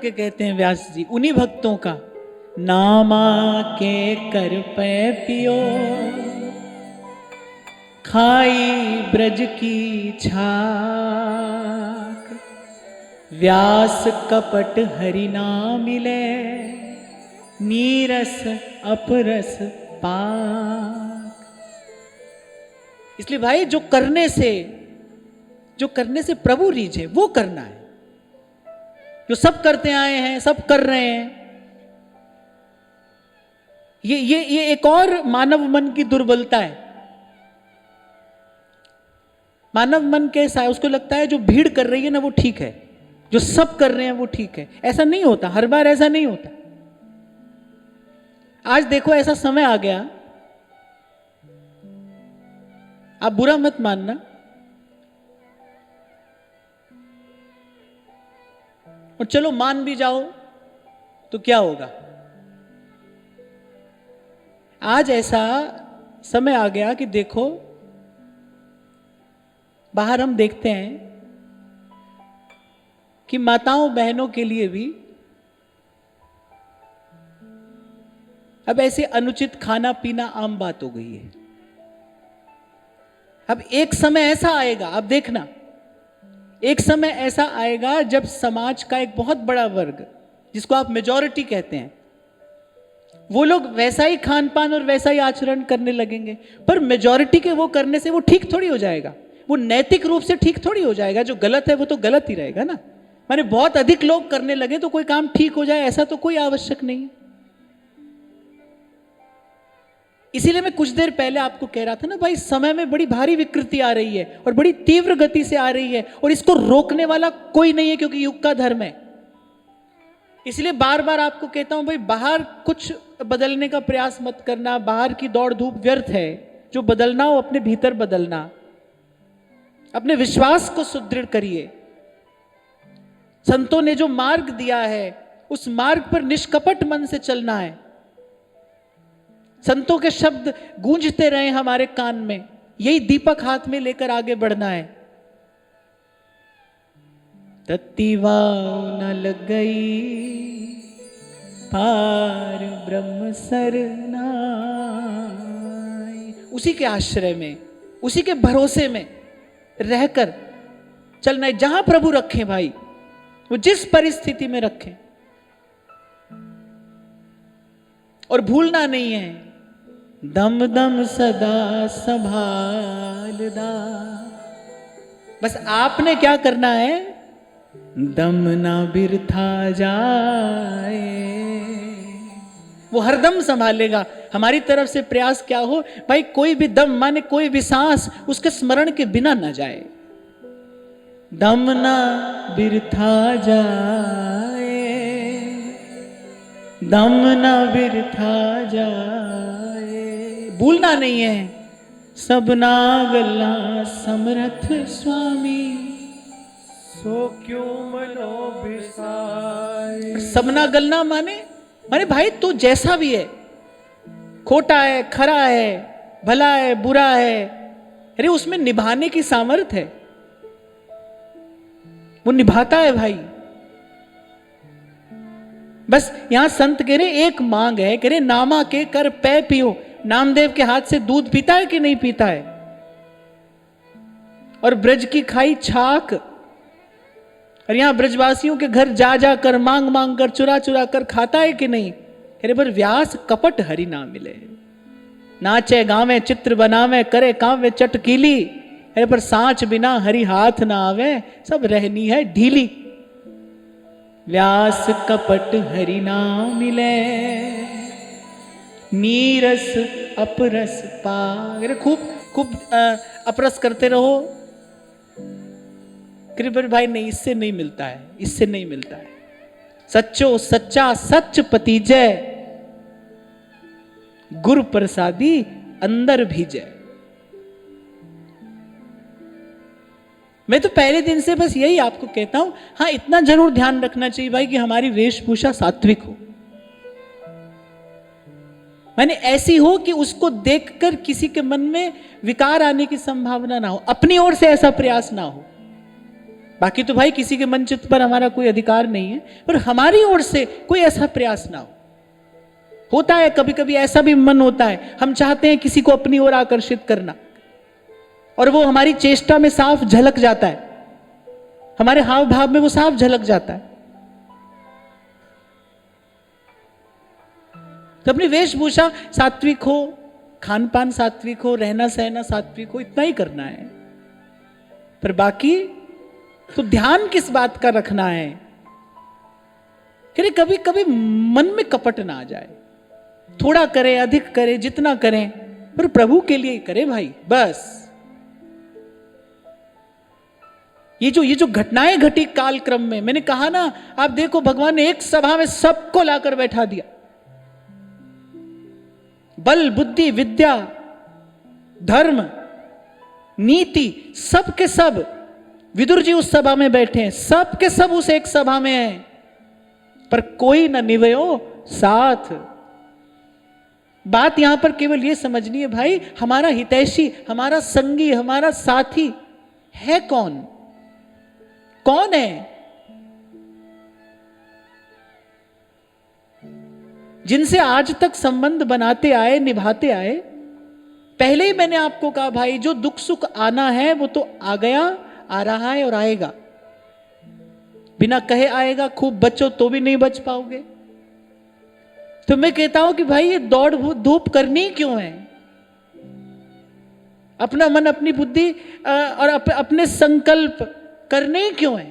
करके कहते हैं व्यास जी उन्हीं भक्तों का, नामा के कर पे पियो खाई ब्रज की छाक, व्यास कपट हरि ना मिले नीरस अपरस पाक। इसलिए भाई जो करने से प्रभु रीझे वो करना है। जो सब करते आए हैं, सब कर रहे हैं, ये एक और मानव मन की दुर्बलता है। मानव मन कैसा है, उसको लगता है जो भीड़ कर रही है ना वो ठीक है, जो सब कर रहे हैं वो ठीक है। ऐसा नहीं होता, हर बार ऐसा नहीं होता। आज देखो ऐसा समय आ गया, आप बुरा मत मानना, और चलो मान भी जाओ तो क्या होगा। आज ऐसा समय आ गया कि देखो बाहर हम देखते हैं कि माताओं बहनों के लिए भी अब ऐसे अनुचित खाना पीना आम बात हो गई है। अब एक समय ऐसा आएगा, अब देखना, एक समय ऐसा आएगा जब समाज का एक बहुत बड़ा वर्ग, जिसको आप मेजॉरिटी कहते हैं, वो लोग वैसा ही खान पान और वैसा ही आचरण करने लगेंगे। पर मेजॉरिटी के वो करने से वो ठीक थोड़ी हो जाएगा, वो नैतिक रूप से ठीक थोड़ी हो जाएगा। जो गलत है वो तो गलत ही रहेगा ना। माने बहुत अधिक लोग करने लगे तो कोई काम ठीक हो जाए ऐसा तो कोई आवश्यक नहीं है। इसीलिए मैं कुछ देर पहले आपको कह रहा था ना भाई, समय में बड़ी भारी विकृति आ रही है और बड़ी तीव्र गति से आ रही है, और इसको रोकने वाला कोई नहीं है, क्योंकि युग का धर्म है। इसलिए बार बार आपको कहता हूं भाई, बाहर कुछ बदलने का प्रयास मत करना, बाहर की दौड़ धूप व्यर्थ है। जो बदलना हो अपने भीतर बदलना, अपने विश्वास को सुदृढ़ करिए। संतों ने जो मार्ग दिया है उस मार्ग पर निष्कपट मन से चलना है। संतों के शब्द गूंजते रहे हमारे कान में, यही दीपक हाथ में लेकर आगे बढ़ना है। तत्ती वाव न लग गई पार ब्रह्म सरनाई, उसी के आश्रय में, उसी के भरोसे में रहकर चलना है। जहां प्रभु रखें भाई, वो जिस परिस्थिति में रखें, और भूलना नहीं है, दम दम सदा संभालदा। बस आपने क्या करना है, दम ना बिरथा जाए, वो हरदम संभालेगा। हमारी तरफ से प्रयास क्या हो भाई, कोई भी दम माने कोई भी सांस उसके स्मरण के बिना ना जाए। दम ना बिरथा जाए, दम ना बिरथा जाए, भूलना नहीं है। सबना गल्ला समर्थ स्वामी, सो क्यों मनो बिसाए। सबना गलना माने भाई तू जैसा भी है, खोटा है, खरा है, भला है, बुरा है, अरे उसमें निभाने की सामर्थ्य है, वो निभाता है भाई। बस यहां संत कह रहे एक मांग है, कह रहे नामा के कर पै पियो। नामदेव के हाथ से दूध पीता है कि नहीं पीता है, और ब्रज की खाई छाक, और यहां ब्रजवासियों के घर जा जाकर मांग मांग कर चुरा चुरा कर खाता है कि नहीं। अरे पर व्यास कपट हरि ना मिले, नाचे गावे चित्र बनावे करे काव्य चटकीली। अरे पर सांच बिना हरि हाथ ना आवे, सब रहनी है ढीली। व्यास कपट हरि ना मिले नीरस अपरस पाग। खूब खूब अपरस करते रहो, कृपा भाई नहीं, इससे नहीं मिलता है, इससे नहीं मिलता है। सच्चो सच्चा सच पतिजय, गुरु प्रसादी अंदर भीजय। मैं तो पहले दिन से बस यही आपको कहता हूं, हाँ इतना जरूर ध्यान रखना चाहिए भाई कि हमारी वेशभूषा सात्विक हो, माने ऐसी हो कि उसको देखकर किसी के मन में विकार आने की संभावना ना हो, अपनी ओर से ऐसा प्रयास ना हो। बाकी तो भाई किसी के मन चित्त पर हमारा कोई अधिकार नहीं है, पर हमारी ओर से कोई ऐसा प्रयास ना हो। होता है कभी कभी ऐसा भी मन होता है, हम चाहते हैं किसी को अपनी ओर आकर्षित करना, और वो हमारी चेष्टा में साफ झलक जाता है, हमारे हाव भाव में वो साफ झलक जाता है। तो अपनी वेशभूषा सात्विक हो, खान पान सात्विक हो, रहना सहना सात्विक हो, इतना ही करना है। पर बाकी तो ध्यान किस बात का रखना है कि कभी कभी मन में कपट ना आ जाए। थोड़ा करे, अधिक करे, जितना करें, पर प्रभु के लिए करे भाई, बस। ये जो घटनाएं घटी कालक्रम में, मैंने कहा ना, आप देखो भगवान ने एक सभा में सबको लाकर बैठा दिया। बल, बुद्धि, विद्या, धर्म, नीति, सब के सब विदुर जी उस सभा में बैठे हैं, सब के सब उस एक सभा में हैं, पर कोई न निभयो साथ। बात यहां पर केवल यह समझनी है भाई, हमारा हितैषी, हमारा संगी, हमारा साथी है कौन? कौन है? जिनसे आज तक संबंध बनाते आए, निभाते आए। पहले ही मैंने आपको कहा भाई, जो दुख सुख आना है वो तो आ गया, आ रहा है और आएगा। बिना कहे आएगा, खूब बचो तो भी नहीं बच पाओगे। तो मैं कहता हूं कि भाई ये दौड़ धूप करनी क्यों है? अपना मन, अपनी बुद्धि और अपने संकल्प करने क्यों है?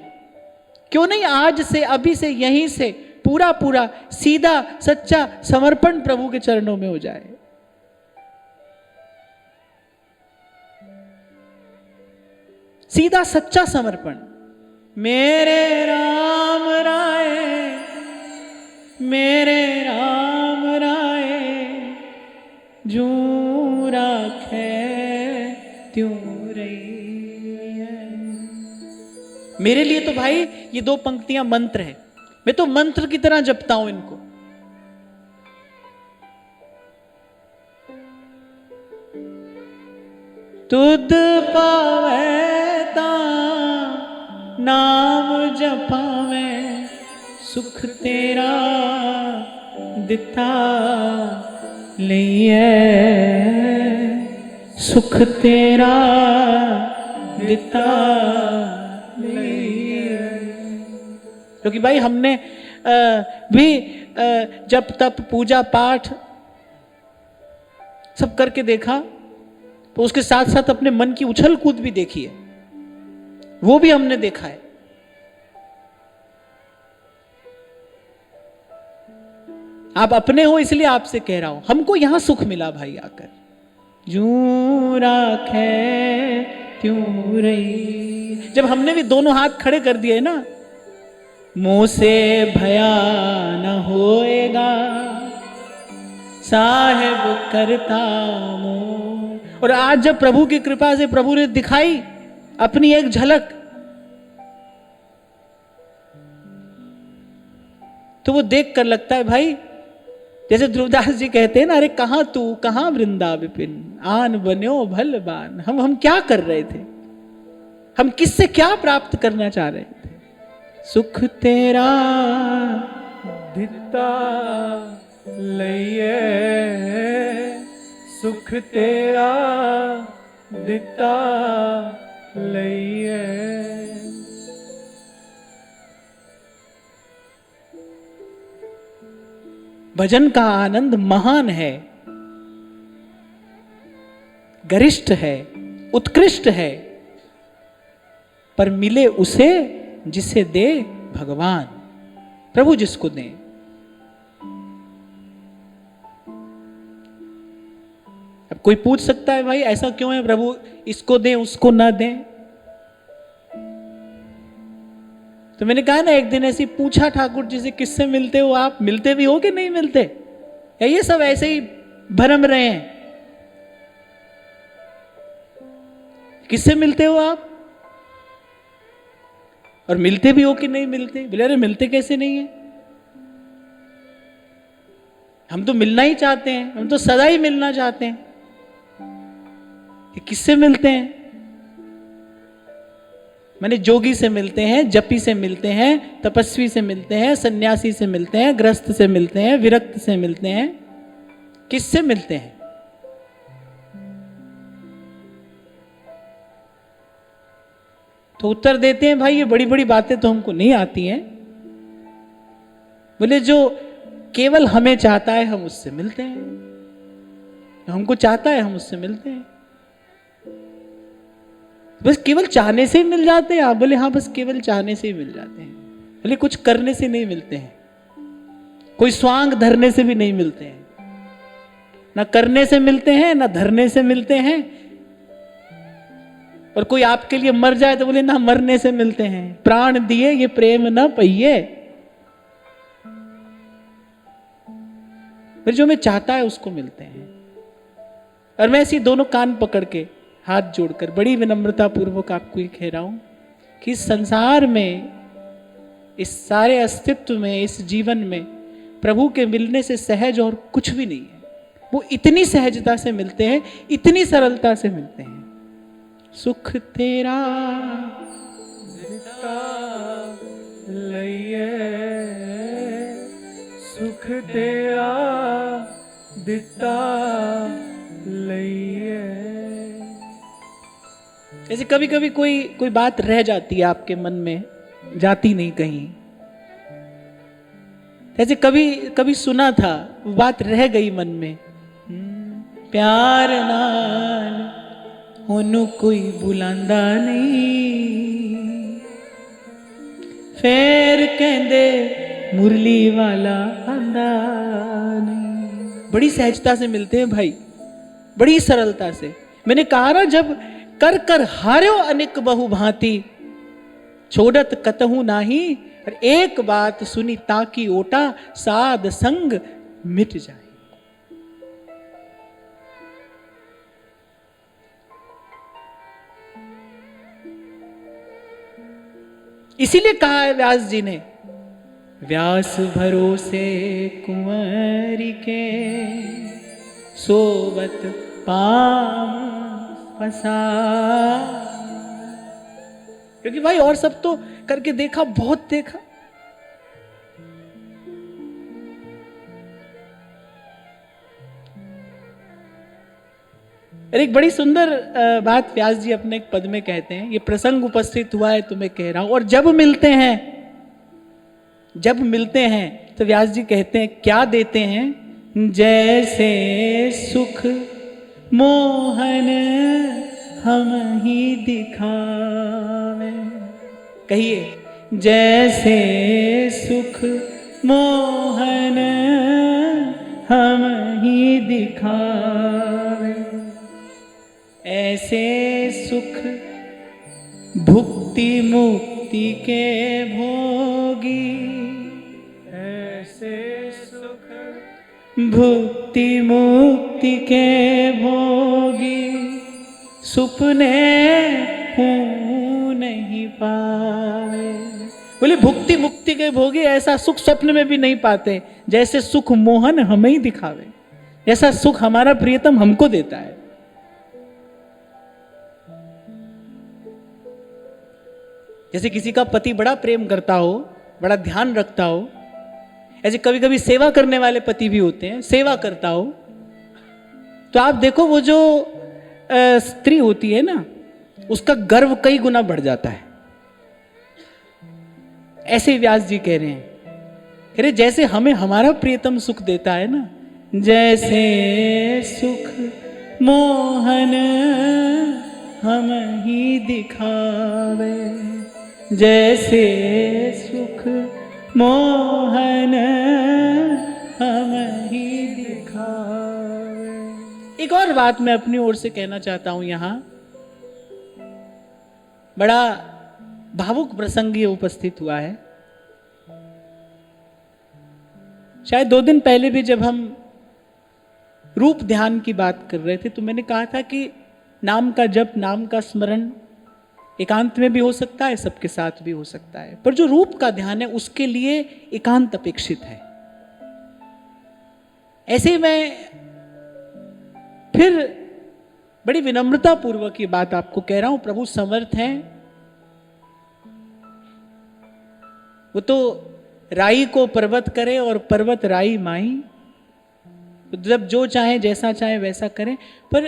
क्यों नहीं आज से, अभी से, यहीं से पूरा पूरा सीधा सच्चा समर्पण प्रभु के चरणों में हो जाए। सीधा सच्चा समर्पण। मेरे राम राय, मेरे राम राय, जू राखे त्यों रही है। मेरे लिए तो भाई ये दो पंक्तियां मंत्र है, मैं तो मंत्र की तरह जपता हूं इनको। तुद पावे ता नाम जपावे, सुख तेरा दिता लइए, सुख तेरा दिता लइए। क्योंकि भाई हमने भी जब तप पूजा पाठ सब करके देखा, तो उसके साथ साथ अपने मन की उछल कूद भी देखी है, वो भी हमने देखा है। आप अपने हो इसलिए आपसे कह रहा हूं, हमको यहां सुख मिला भाई आकर। जू राखे त्यों रही, जब हमने भी दोनों हाथ खड़े कर दिए ना, मुंह से भया न होएगा साहेब करता मोह। और आज जब प्रभु की कृपा से प्रभु ने दिखाई अपनी एक झलक, तो वो देख कर लगता है भाई, जैसे ध्रुवदास जी कहते हैं ना, अरे कहां तू कहां वृंदा विपिन, आन बन्यो भल बान। हम क्या कर रहे थे? हम किससे क्या प्राप्त करना चाह रहे थे? सुख तेरा दिता लइए, सुख तेरा दिता लइए। भजन का आनंद महान है, गरिष्ठ है, उत्कृष्ट है, पर मिले उसे जिसे दे भगवान। प्रभु जिसको दे। अब कोई पूछ सकता है भाई ऐसा क्यों है प्रभु इसको दे उसको ना दे? तो मैंने कहा ना, एक दिन ऐसी पूछा ठाकुर जी से, किससे मिलते हो आप? मिलते भी हो कि नहीं मिलते, या ये सब ऐसे ही भरम रहे हैं? किससे मिलते हो आप? और मिलते भी हो कि नहीं मिलते? बोले अरे मिलते कैसे नहीं है, हम तो मिलना ही चाहते हैं, हम तो सदा ही मिलना चाहते हैं। किससे मिलते हैं? माने जोगी से मिलते हैं, जपी से मिलते हैं, तपस्वी से मिलते हैं, सन्यासी से मिलते हैं, गृहस्थ से मिलते हैं, विरक्त से मिलते हैं, किससे मिलते हैं? तो उत्तर देते हैं, भाई ये बड़ी बड़ी बातें तो हमको नहीं आती हैं। बोले जो केवल हमें चाहता है हम उससे मिलते हैं, हमको चाहता है हम उससे मिलते हैं। बस केवल चाहने से ही मिल जाते हैं आप? बोले हाँ, बस केवल चाहने से ही मिल जाते हैं। बोले कुछ करने से नहीं मिलते हैं, कोई स्वांग धरने से भी नहीं मिलते हैं, ना करने से मिलते हैं ना धरने से मिलते हैं। और कोई आपके लिए मर जाए तो बोले ना मरने से मिलते हैं, प्राण दिए ये प्रेम ना पहिए। फिर जो मैं चाहता है उसको मिलते हैं। और मैं ऐसी दोनों कान पकड़ के हाथ जोड़कर बड़ी विनम्रता पूर्वक आपको ये कह रहा हूं कि इस संसार में, इस सारे अस्तित्व में, इस जीवन में प्रभु के मिलने से सहज और कुछ भी नहीं है। वो इतनी सहजता से मिलते हैं, इतनी सरलता से मिलते हैं। सुख तेरा दिता लइए, सुख तेरा दिता लइए। जैसे कभी कभी कोई बात रह जाती है आपके मन में, जाती नहीं कहीं। जैसे कभी कभी सुना था, वो बात रह गई मन में। प्यार नाल ओनू कोई बुलांदा नहीं, फेर कहंदे मुरली वाला आंदा नहीं। बड़ी सहजता से मिलते हैं भाई, बड़ी सरलता से। मैंने कहा ना, जब कर कर हार्यो अनेक बहु भांति, छोड़त कतहु नाही, और एक बात सुनी ताकि ओटा, साध संग मिट जाए। इसीलिए कहा है व्यास जी ने, व्यास भरोसे कुंवरी के, सोवत पाम फसा। क्योंकि भाई और सब तो करके देखा, बहुत देखा। और एक बड़ी सुंदर बात व्यास जी अपने एक पद में कहते हैं, ये प्रसंग उपस्थित हुआ है तो मैं कह रहा हूं। और जब मिलते हैं तो व्यास जी कहते हैं, क्या देते हैं? जैसे सुख मोहन हम ही दिखावे। कहिए, जैसे सुख मोहन हम ही दिखावे, ऐसे सुख भुक्ति मुक्ति के भोगी, ऐसे सुख भुक्ति मुक्ति के भोगी, सुपने हूं नहीं पावे। बोले भुक्ति मुक्ति के भोगी ऐसा सुख स्वप्न में भी नहीं पाते, जैसे सुख मोहन हमें ही दिखावे। ऐसा सुख हमारा प्रियतम हमको देता है। जैसे किसी का पति बड़ा प्रेम करता हो, बड़ा ध्यान रखता हो, ऐसे कभी कभी सेवा करने वाले पति भी होते हैं, सेवा करता हो, तो आप देखो वो जो स्त्री होती है ना, उसका गर्व कई गुना बढ़ जाता है। ऐसे व्यास जी कह रहे हैं, कह रहे जैसे हमें हमारा प्रियतम सुख देता है ना, जैसे सुख मोहन हम ही दिखावे, जैसे सुख मोहन हम ही दिखावे। एक और बात मैं अपनी ओर से कहना चाहता हूं। यहां बड़ा भावुक प्रसंग ये उपस्थित हुआ है। शायद 2 दिन पहले भी जब हम रूप ध्यान की बात कर रहे थे, तो मैंने कहा था कि नाम का जप, नाम का स्मरण एकांत में भी हो सकता है, सबके साथ भी हो सकता है, पर जो रूप का ध्यान है उसके लिए एकांत अपेक्षित है। ऐसे ही मैं फिर बड़ी विनम्रता पूर्वक ये बात आपको कह रहा हूं, प्रभु समर्थ हैं, वो तो राई को पर्वत करे और पर्वत राई माई, जब जो चाहे जैसा चाहे वैसा करें। पर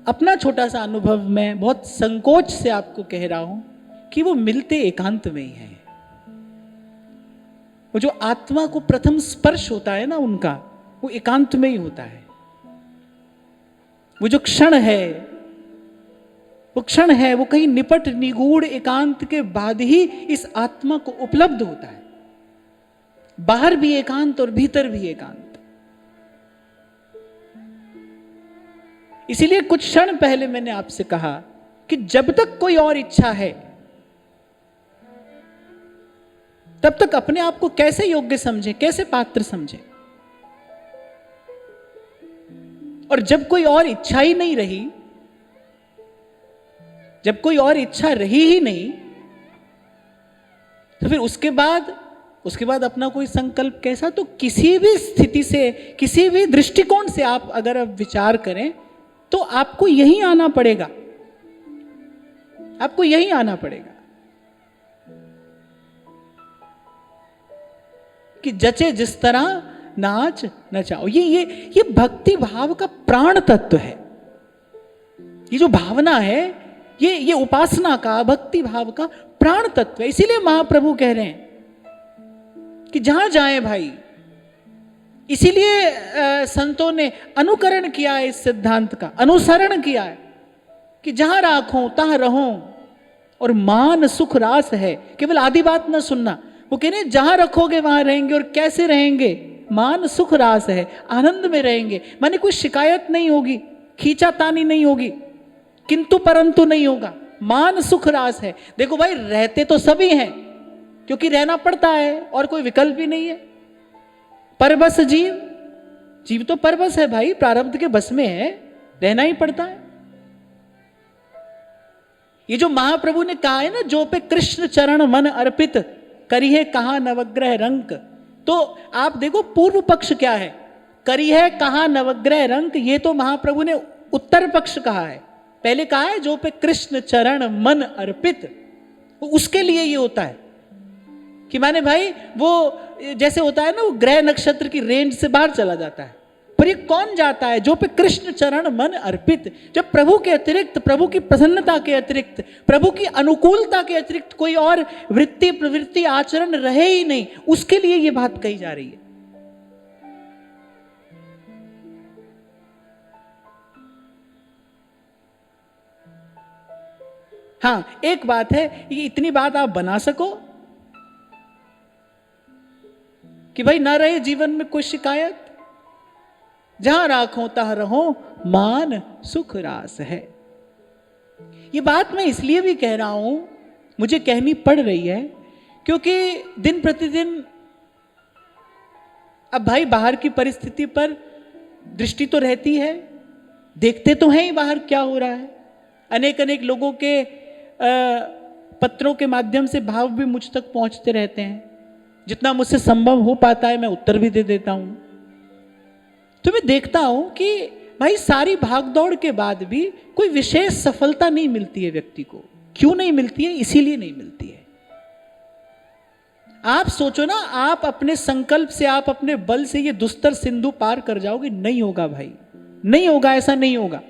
अपना छोटा सा अनुभव मैं बहुत संकोच से आपको कह रहा हूं कि वो मिलते एकांत में ही है। वो जो आत्मा को प्रथम स्पर्श होता है ना उनका, वो एकांत में ही होता है। वो जो क्षण है, वो क्षण है, वो कहीं निपट निगूढ़ एकांत के बाद ही इस आत्मा को उपलब्ध होता है। बाहर भी एकांत और भीतर भी एकांत। इसीलिए कुछ क्षण पहले मैंने आपसे कहा कि जब तक कोई और इच्छा है तब तक अपने आप को कैसे योग्य समझे, कैसे पात्र समझे। और जब कोई और इच्छा ही नहीं रही, जब कोई और इच्छा रही ही नहीं, तो फिर उसके बाद अपना कोई संकल्प कैसा। तो किसी भी स्थिति से, किसी भी दृष्टिकोण से आप अगर अब विचार करें तो आपको यही आना पड़ेगा, आपको यही आना पड़ेगा कि जचे जिस तरह नाच नचाओ। ये भक्ति भाव का प्राण तत्व है। ये जो भावना है, ये उपासना का, भक्ति भाव का प्राण तत्व है। इसीलिए महाप्रभु कह रहे हैं कि जहां जाए भाई, इसीलिए संतों ने अनुकरण किया है इस सिद्धांत का, अनुसरण किया है कि जहां राखो तहां रहो और मान सुख रास है। केवल आदि बात ना सुनना, वो कह रहे हैं जहां रखोगे वहां रहेंगे। और कैसे रहेंगे? मान सुख रास है, आनंद में रहेंगे। माने कोई शिकायत नहीं होगी, खींचातानी नहीं होगी, किंतु परंतु नहीं होगा, मान सुख रास है। देखो भाई, रहते तो सभी हैं क्योंकि रहना पड़ता है और कोई विकल्प ही नहीं है। परबस जीव तो परबस है भाई, प्रारब्ध के बस में है, रहना ही पड़ता है। ये जो महाप्रभु ने कहा है ना, जो पे कृष्ण चरण मन अर्पित करी है कहां नवग्रह रंक। तो आप देखो पूर्व पक्ष क्या है, करी है कहां नवग्रह रंक। ये तो महाप्रभु ने उत्तर पक्ष कहा है। पहले कहा है जो पे कृष्ण चरण मन अर्पित, उसके लिए ये होता है कि माने भाई वो जैसे होता है ना, वो ग्रह नक्षत्र की रेंज से बाहर चला जाता है। पर ये कौन जाता है? जो पे कृष्ण चरण मन अर्पित। जब प्रभु के अतिरिक्त, प्रभु की प्रसन्नता के अतिरिक्त, प्रभु की अनुकूलता के अतिरिक्त कोई और वृत्ति, प्रवृत्ति, आचरण रहे ही नहीं, उसके लिए ये बात कही जा रही है। हाँ, एक बात है, ये इतनी बात आप बना सको कि भाई ना रहे जीवन में कोई शिकायत, जहां राखो तहां रहो, मान सुख रास है। ये बात मैं इसलिए भी कह रहा हूं, मुझे कहनी पड़ रही है क्योंकि दिन प्रतिदिन अब भाई बाहर की परिस्थिति पर दृष्टि तो रहती है, देखते तो हैं ही बाहर क्या हो रहा है। अनेक लोगों के पत्रों के माध्यम से भाव भी मुझ तक पहुंचते रहते हैं। जितना मुझसे संभव हो पाता है मैं उत्तर भी दे देता हूं। तो मैं देखता हूं कि भाई सारी भागदौड़ के बाद भी कोई विशेष सफलता नहीं मिलती है व्यक्ति को। क्यों नहीं मिलती है? इसीलिए नहीं मिलती है। आप सोचो ना, आप अपने संकल्प से, आप अपने बल से ये दुस्तर सिंधु पार कर जाओगे, नहीं होगा भाई, नहीं होगा, ऐसा नहीं होगा।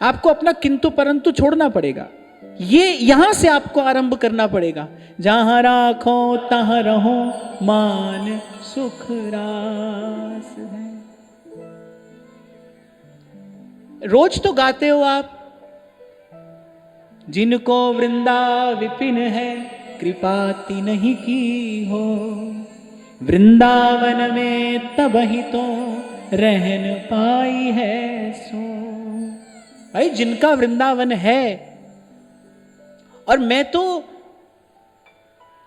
आपको अपना किंतु परंतु छोड़ना पड़ेगा। ये यहां से आपको आरंभ करना पड़ेगा। जहां राखो तहां रहो, मान सुख रास है। रोज तो गाते हो आप, जिनको वृंदा विपिन है, कृपा तिन्हि की हो। वृंदावन में तब ही तो रहन पाई है सो। भाई जिनका वृंदावन है, और मैं तो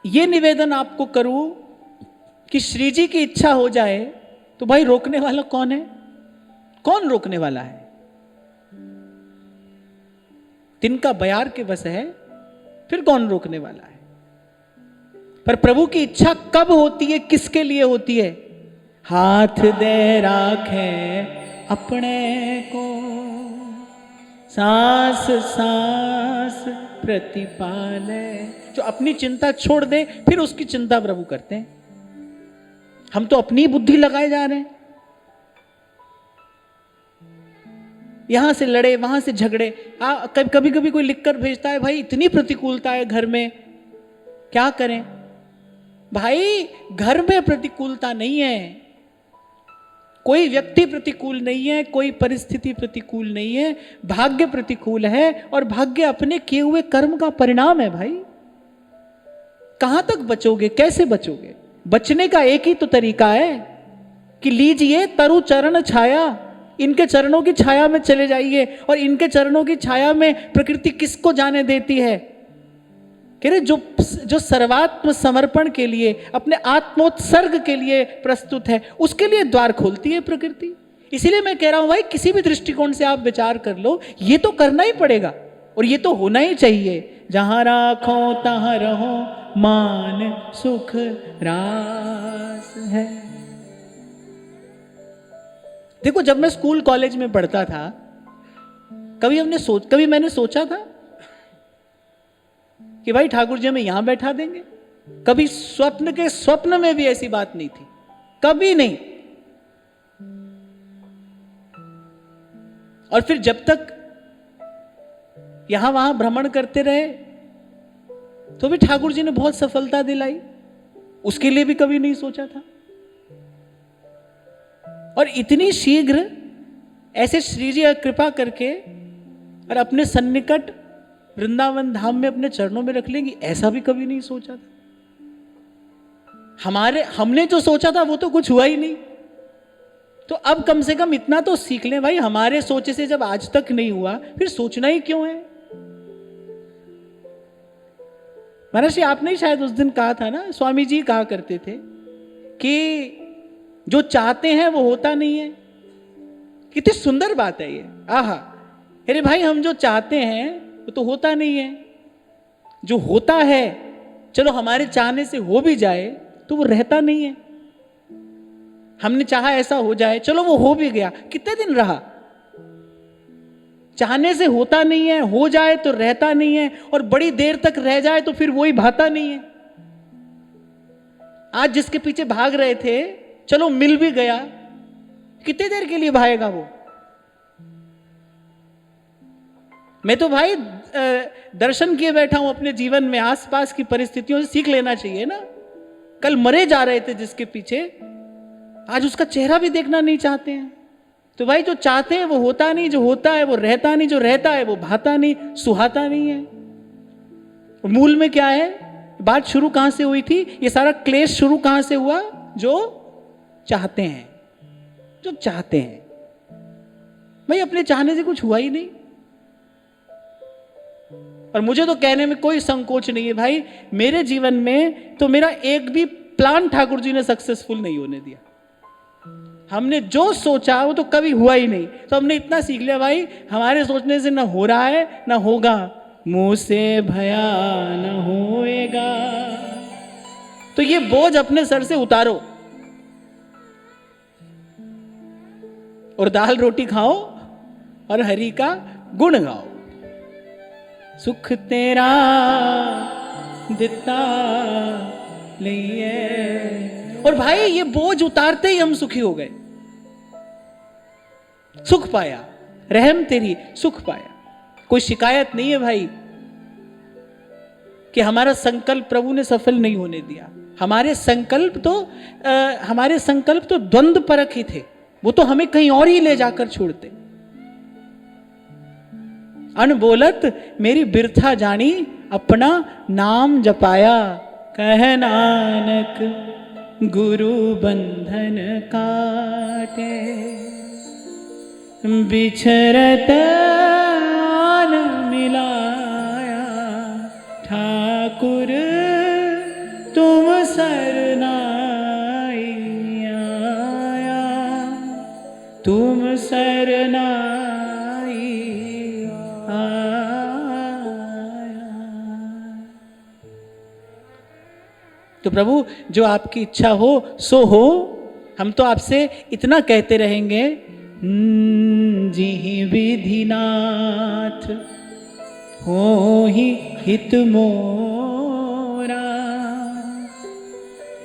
ये निवेदन आपको करूं कि श्री जी की इच्छा हो जाए तो भाई रोकने वाला कौन है? कौन रोकने वाला है? तिनका बयार के बस है, फिर कौन रोकने वाला है? पर प्रभु की इच्छा कब होती है, किसके लिए होती है? हाथ दे राखे अपने को, सांस सांस प्रतिपालय। जो अपनी चिंता छोड़ दे फिर उसकी चिंता प्रभु करते हैं। हम तो अपनी बुद्धि लगाए जा रहे हैं, यहां से लड़े वहां से झगड़े। कभी कभी कोई लिखकर भेजता है, भाई इतनी प्रतिकूलता है घर में, क्या करें? भाई घर में प्रतिकूलता नहीं है, कोई व्यक्ति प्रतिकूल नहीं है, कोई परिस्थिति प्रतिकूल नहीं है, भाग्य प्रतिकूल है और भाग्य अपने किए हुए कर्म का परिणाम है। भाई कहां तक बचोगे, कैसे बचोगे? बचने का एक ही तो तरीका है कि लीजिए तरु चरण छाया, इनके चरणों की छाया में चले जाइए। और इनके चरणों की छाया में प्रकृति किसको जाने देती है? कह रहे जो सर्वात्म समर्पण के लिए, अपने आत्मोत्सर्ग के लिए प्रस्तुत है, उसके लिए द्वार खोलती है प्रकृति। इसीलिए मैं कह रहा हूं भाई, किसी भी दृष्टिकोण से आप विचार कर लो, ये तो करना ही पड़ेगा और ये तो होना ही चाहिए। जहां राखो तहां रहो, मान सुख रास है। देखो, जब मैं स्कूल कॉलेज में पढ़ता था, कभी मैंने सोचा था कि भाई ठाकुर जी हमें यहां बैठा देंगे? कभी स्वप्न में भी ऐसी बात नहीं थी, कभी नहीं। और फिर जब तक यहां वहां भ्रमण करते रहे तो भी ठाकुर जी ने बहुत सफलता दिलाई, उसके लिए भी कभी नहीं सोचा था। और इतनी शीघ्र ऐसे श्री जी कृपा करके और अपने सन्निकट वृंदावन धाम में अपने चरणों में रख लेंगी, ऐसा भी कभी नहीं सोचा था। हमने जो सोचा था वो तो कुछ हुआ ही नहीं। तो अब कम से कम इतना तो सीख लें भाई, हमारे सोचे से जब आज तक नहीं हुआ फिर सोचना ही क्यों है? महर्षि आपने शायद उस दिन कहा था ना, स्वामी जी कहा करते थे कि जो चाहते हैं वो होता नहीं है। कितनी सुंदर बात है ये, आहा। अरे भाई, हम जो चाहते हैं वो तो होता नहीं है, जो होता है चलो हमारे चाहने से हो भी जाए तो वो रहता नहीं है। हमने चाहा ऐसा हो जाए, चलो वो हो भी गया, कितने दिन रहा? चाहने से होता नहीं है, हो जाए तो रहता नहीं है, और बड़ी देर तक रह जाए तो फिर वही भाता नहीं है। आज जिसके पीछे भाग रहे थे, चलो मिल भी गया, कितनी देर के लिए भागेगा वो? मैं तो भाई दर्शन किए बैठा हूं अपने जीवन में, आसपास की परिस्थितियों से सीख लेना चाहिए ना। कल मरे जा रहे थे जिसके पीछे, आज उसका चेहरा भी देखना नहीं चाहते हैं। तो भाई जो चाहते हैं वो होता नहीं, जो होता है वो रहता नहीं, जो रहता है वो भाता नहीं, सुहाता नहीं है। मूल में क्या है? बात शुरू कहां से हुई थी? ये सारा क्लेश शुरू कहां से हुआ? जो चाहते हैं, जो चाहते हैं। भाई अपने चाहने से कुछ हुआ ही नहीं। और मुझे तो कहने में कोई संकोच नहीं है भाई, मेरे जीवन में तो मेरा एक भी प्लान ठाकुर जी ने सक्सेसफुल नहीं होने दिया। हमने जो सोचा वो तो कभी हुआ ही नहीं। तो हमने इतना सीख लिया भाई, हमारे सोचने से ना हो रहा है ना होगा, मुंह से भया ना होएगा। तो ये बोझ अपने सर से उतारो और दाल रोटी खाओ और हरि का गुण गाओ। सुख तेरा दिता लिए। और भाई ये बोझ उतारते ही हम सुखी हो गए, सुख पाया, रहम तेरी सुख पाया। कोई शिकायत नहीं है भाई कि हमारा संकल्प प्रभु ने सफल नहीं होने दिया। हमारे संकल्प तो द्वंद्व परख ही थे, वो तो हमें कहीं और ही ले जाकर छोड़ते। अनबोलत मेरी बिरथा जानी, अपना नाम जपाया। कह नानक गुरु बंधन काटे, बिछरत आन मिलाया। ठाकुर तुम सरनाई आया, तुम सरनाई आया। तो प्रभु जो आपकी इच्छा हो सो हो। हम तो आपसे इतना कहते रहेंगे, जी विधिनाथ होहि हित मोरा,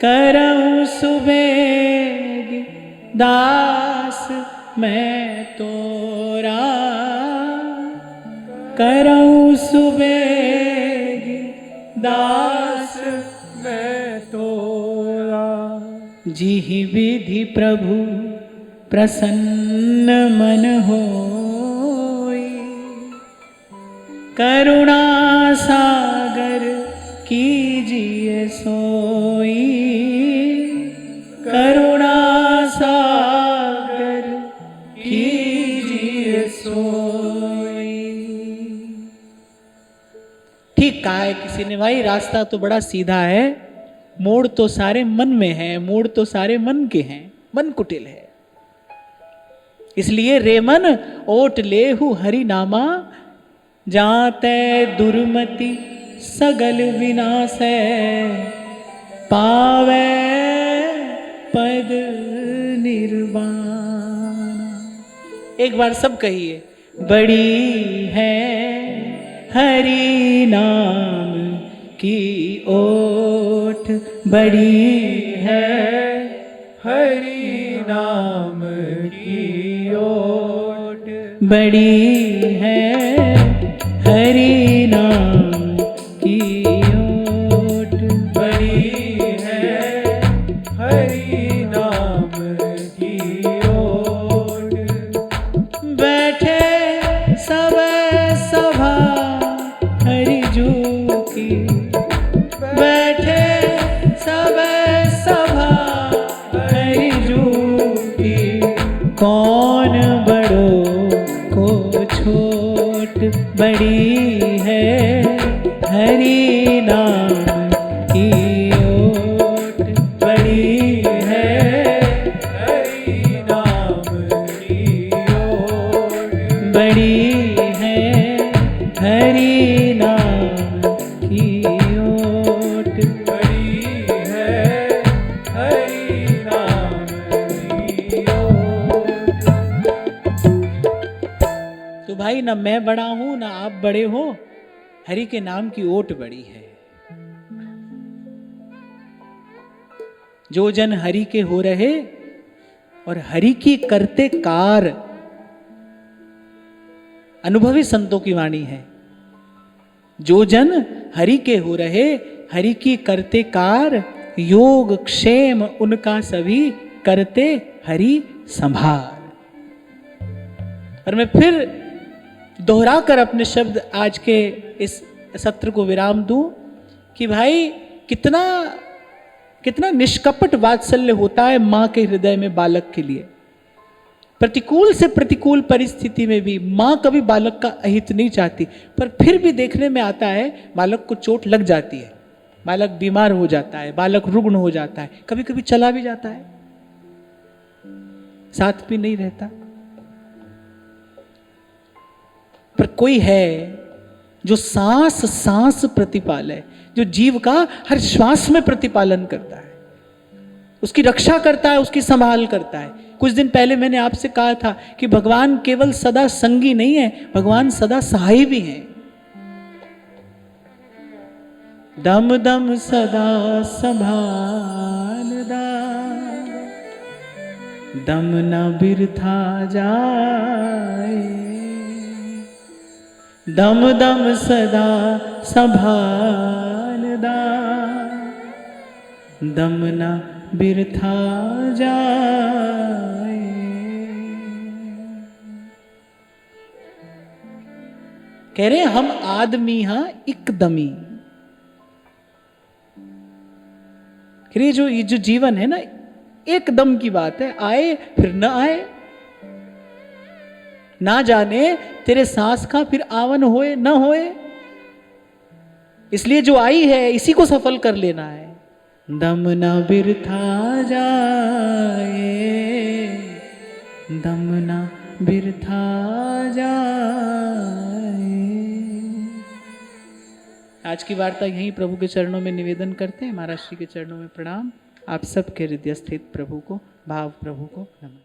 करऊं सुबेग दास मैं तोरा, करऊं सुबेग दास मैं तोरा। जिहि विधि प्रभु प्रसन्न मन होई, करुणा सागर कीजिए सोई, करुणा सागर कीजिए सोई। ठीक कहा है किसी ने भाई, रास्ता तो बड़ा सीधा है, मोड़ तो सारे मन में है, मोड़ तो सारे मन के हैं, मन कुटिल है। इसलिए रे मन ओट लेहु हरि नामा, जाते दुर्मति सगल विनाश है, पावे पद निर्वाण। एक बार सब कहिए, बड़ी है हरि नाम की ओट, बड़ी है हरि नाम की ओट, बड़ी है हरि नाम की ओट, बड़ी है हरि नाम की ओट। बैठे सब सभा हरि जू की, बैठे सब सभा हरि जू की, कौन बड़ो को छोट, बड़ी है हरि नाम की ओट, बड़ी है हरि नाम की ओट, बड़ी है हरि नाम की ओट। बड़ी है हरि नाम की ओट। तो भाई ना मैं बड़ा हूं ना आप बड़े हो, हरि के नाम की ओट बड़ी है। जो जन हरि के हो रहे और हरि की करते कार, अनुभवी संतों की वाणी है, जो जन हरि के हो रहे, हरि की करते कार, योग क्षेम उनका सभी करते हरि संभार। और मैं फिर दोहरा कर अपने शब्द आज के इस सत्र को विराम दूं कि भाई कितना कितना निष्कपट वात्सल्य होता है मां के हृदय में बालक के लिए। प्रतिकूल से प्रतिकूल परिस्थिति में भी मां कभी बालक का अहित नहीं चाहती, पर फिर भी देखने में आता है बालक को चोट लग जाती है, बालक बीमार हो जाता है, बालक रुग्ण हो जाता है, कभी कभी चला भी जाता है, साथ भी नहीं रहता। पर कोई है जो सांस सांस प्रतिपालय, जो जीव का हर श्वास में प्रतिपालन करता है, उसकी रक्षा करता है, उसकी संभाल करता है। कुछ दिन पहले मैंने आपसे कहा था कि भगवान केवल सदा संगी नहीं है, भगवान सदा सहाय भी हैं। दम दम सदा संभालदा, दम न बिरथा जाए, दम दम सदा संभालदा, दम न बिरथा जाए। कह रहे हम आदमी हां एकदमी। कह रहे ये जो जीवन है ना, एकदम की बात है, आए फिर न आए, ना जाने तेरे सांस का फिर आवन होए न होए। इसलिए जो आई है इसी को सफल कर लेना है। दम न बिरथा जाए, दम न बिरथा जाए। आज की वार्ता यहीं प्रभु के चरणों में निवेदन करते हैं। महाराज श्री के चरणों में प्रणाम। आप सबके हृदय स्थित प्रभु को, भाव प्रभु को नमन।